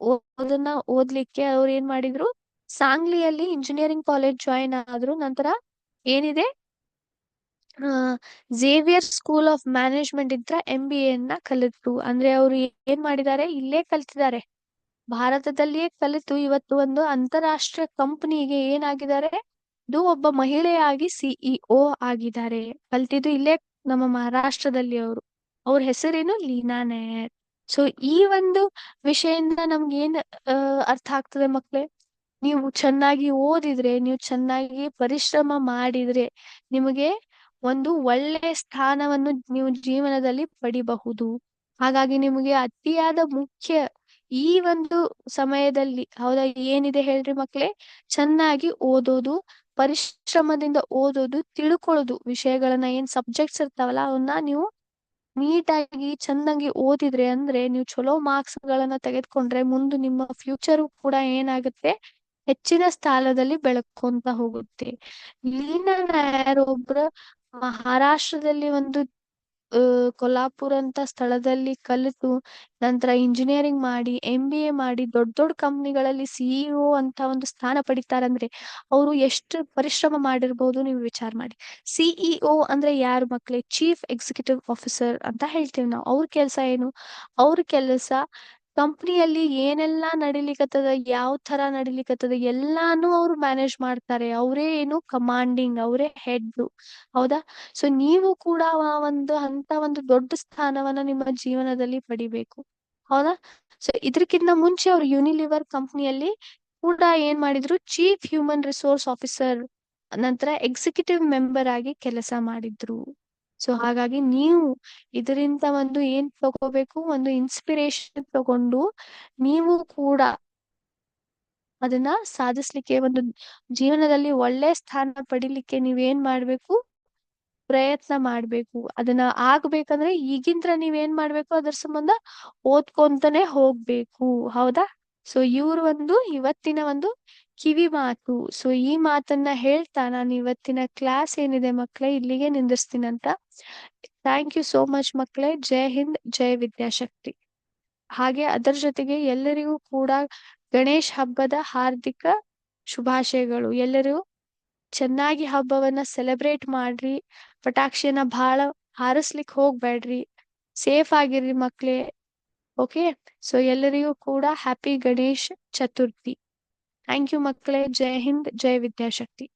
ಓದನ್ನ ಓದ್ಲಿಕ್ಕೆ ಅವ್ರು ಏನ್ ಮಾಡಿದ್ರು, ಸಾಂಗ್ಲಿಯಲ್ಲಿ ಇಂಜಿನಿಯರಿಂಗ್ ಕಾಲೇಜ್ ಜಾಯಿನ್ ಆದ್ರು. ನಂತರ ಏನಿದೆ ಝೇವಿಯರ್ ಸ್ಕೂಲ್ ಆಫ್ ಮ್ಯಾನೇಜ್ಮೆಂಟ್ ಇದ್ರ MBA ನ ಕಲಿತ್ರು. ಅಂದ್ರೆ ಅವ್ರು ಏನ್ ಮಾಡಿದ್ದಾರೆ, ಇಲ್ಲೇ ಕಲ್ತಿದ್ದಾರೆ, ಭಾರತದಲ್ಲಿಯೇ ಕಲಿತು ಇವತ್ತು ಒಂದು ಅಂತಾರಾಷ್ಟ್ರೀಯ ಕಂಪನಿಗೆ ಏನಾಗಿದ್ದಾರೆ, ಇದು ಒಬ್ಬ ಮಹಿಳೆಯಾಗಿ CEO ಆಗಿದ್ದಾರೆ. ಕಲ್ತಿದ್ದು ಇಲ್ಲೇ ನಮ್ಮ ಮಹಾರಾಷ್ಟ್ರದಲ್ಲಿ. ಅವ್ರ ಹೆಸರೇನು? ಲೀನಾ ನಾಯರ್. ಸೊ ಈ ಒಂದು ವಿಷಯದಿಂದ ನಮ್ಗೆ ಏನ್ ಅರ್ಥ ಆಗ್ತದೆ ಮಕ್ಳೇ? ನೀವು ಚೆನ್ನಾಗಿ ಓದಿದ್ರೆ, ನೀವು ಚೆನ್ನಾಗಿ ಪರಿಶ್ರಮ ಮಾಡಿದ್ರೆ ನಿಮಗೆ ಒಂದು ಒಳ್ಳೆ ಸ್ಥಾನವನ್ನು ನೀವು ಜೀವನದಲ್ಲಿ ಪಡಿಬಹುದು. ಹಾಗಾಗಿ ನಿಮಗೆ ಅತಿಯಾದ ಮುಖ್ಯ ಈ ಒಂದು ಸಮಯದಲ್ಲಿ, ಹೌದಾ, ಏನಿದೆ ಹೇಳ್ರಿ ಮಕ್ಳೇ? ಚೆನ್ನಾಗಿ ಓದೋದು, ಪರಿಶ್ರಮದಿಂದ ಓದೋದು, ತಿಳ್ಕೊಳ್ಳೋದು, ವಿಷಯಗಳನ್ನ ಏನ್ ಸಬ್ಜೆಕ್ಟ್ಸ್ ಇರ್ತಾವಲ್ಲ ಅವನ್ನ ನೀವು ನೀಟಾಗಿ ಚೆನ್ನಾಗಿ ಓದಿದ್ರೆ, ಅಂದ್ರೆ ನೀವು ಚಲೋ ಮಾರ್ಕ್ಸ್ ಗಳನ್ನ ತೆಗೆದುಕೊಂಡ್ರೆ ಮುಂದೆ ನಿಮ್ಮ ಫ್ಯೂಚರ್ ಕೂಡ ಏನಾಗುತ್ತೆ, ಹೆಚ್ಚಿನ ಸ್ಥಾನದಲ್ಲಿ ಬೆಳಕೊಂತ ಹೋಗುತ್ತೆ. ಲೀನಾ ನಾಯರ್ ಒಬ್ರ ಮಹಾರಾಷ್ಟ್ರದಲ್ಲಿ ಒಂದು ಕೊಲ್ಲಾಪುರ ಅಂತ ಸ್ಥಳದಲ್ಲಿ ಕಲಿತು ನಂತರ ಇಂಜಿನಿಯರಿಂಗ್ ಮಾಡಿ MBA ಮಾಡಿ ದೊಡ್ಡ ದೊಡ್ಡ ಕಂಪ್ನಿಗಳಲ್ಲಿ CEO ಅಂತ ಒಂದು ಸ್ಥಾನ ಪಡಿತಾರಂದ್ರೆ ಅವರು ಎಷ್ಟು ಪರಿಶ್ರಮ ಮಾಡಿರ್ಬೋದು ನೀವು ವಿಚಾರ ಮಾಡಿ. CEO ಅಂದ್ರೆ ಯಾರು ಮಕ್ಳೇ? ಚೀಫ್ ಎಕ್ಸಿಕ್ಯೂಟಿವ್ ಆಫೀಸರ್ ಅಂತ ಹೇಳ್ತೀವಿ ನಾವು. ಅವ್ರ ಕೆಲಸ ಏನು? ಅವ್ರ ಕೆಲಸ ಕಂಪ್ನಿಯಲ್ಲಿ ಏನೆಲ್ಲಾ ನಡಿಲಿಕತ್ತದ, ಯಾವ ತರ ನಡಿಲಿಕತ್ತದ ಎಲ್ಲಾನು ಅವ್ರು ಮ್ಯಾನೇಜ್ ಮಾಡ್ತಾರೆ. ಅವರೇ ಏನು ಕಮಾಂಡಿಂಗ್, ಅವರೇ ಹೆಡ್. ಹೌದಾ? ಸೊ ನೀವು ಕೂಡ ಅಂತ ಒಂದು ದೊಡ್ಡ ಸ್ಥಾನವನ್ನ ನಿಮ್ಮ ಜೀವನದಲ್ಲಿ ಪಡಿಬೇಕು. ಹೌದಾ? ಸೊ ಇದಕ್ಕಿಂತ ಮುಂಚೆ ಅವ್ರು ಯುನಿಲಿವರ್ ಕಂಪ್ನಿಯಲ್ಲಿ ಕೂಡ ಏನ್ ಮಾಡಿದ್ರು, ಚೀಫ್ ಹ್ಯೂಮನ್ ರಿಸೋರ್ಸ್ ಆಫೀಸರ್ ನಂತರ ಎಕ್ಸಿಕ್ಯೂಟಿವ್ ಮೆಂಬರ್ ಆಗಿ ಕೆಲಸ ಮಾಡಿದ್ರು. ಸೊ ಹಾಗಾಗಿ ನೀವು ಇದರಿಂದ ಒಂದು ಏನ್ ತಗೋಬೇಕು, ಒಂದು ಇನ್ಸ್ಪಿರೇಷನ್ ತಗೊಂಡು ನೀವು ಕೂಡ ಅದನ್ನ ಸಾಧಿಸ್ಲಿಕ್ಕೆ, ಒಂದು ಜೀವನದಲ್ಲಿ ಒಳ್ಳೆ ಸ್ಥಾನ ಪಡಿಲಿಕ್ಕೆ ನೀವೇನ್ ಮಾಡ್ಬೇಕು, ಪ್ರಯತ್ನ ಮಾಡ್ಬೇಕು. ಅದನ್ನ ಆಗ್ಬೇಕಂದ್ರೆ ಈಗಿಂತ್ರ ನೀವೇನ್ ಮಾಡ್ಬೇಕು, ಅದ್ರ ಸಂಬಂಧ ಓದ್ಕೊಂತಾನೆ ಹೋಗ್ಬೇಕು. ಹೌದಾ? ಸೊ ಇವ್ರು ಒಂದು ಇವತ್ತಿನ ಒಂದು ಕಿವಿ ಮಾತು. ಸೊ ಈ ಮಾತನ್ನ ಹೇಳ್ತಾ ನಾನು ಇವತ್ತಿನ ಕ್ಲಾಸ್ ಏನಿದೆ ಮಕ್ಳೇ ಇಲ್ಲಿಗೆ ನಿಂದಿರ್ತೀನಂತ. ಥ್ಯಾಂಕ್ ಯು ಸೋ ಮಚ್ ಮಕ್ಳೇ. ಜೈ ಹಿಂದ್, ಜೈ ವಿದ್ಯಾಶಕ್ತಿ. ಹಾಗೆ ಅದರ ಜೊತೆಗೆ ಎಲ್ಲರಿಗೂ ಕೂಡ ಗಣೇಶ್ ಹಬ್ಬದ ಹಾರ್ದಿಕ ಶುಭಾಶಯಗಳು. ಎಲ್ಲರೂ ಚೆನ್ನಾಗಿ ಹಬ್ಬವನ್ನ ಸೆಲೆಬ್ರೇಟ್ ಮಾಡ್ರಿ. ಪಟಾಕ್ಷಿಯನ್ನ ಬಹಳ ಹಾರಿಸ್ಲಿಕ್ಕೆ ಹೋಗ್ಬೇಡ್ರಿ. ಸೇಫ್ ಆಗಿರ್ರಿ ಮಕ್ಳೇ. ಓಕೆ? ಸೊ ಎಲ್ಲರಿಗೂ ಕೂಡ happy Ganesh Chaturthi. Thank you ಮಕ್ಕಳೇ. ಜೈ ಹಿಂದ್, ಜೈ ವಿದ್ಯಾಶಕ್ತಿ.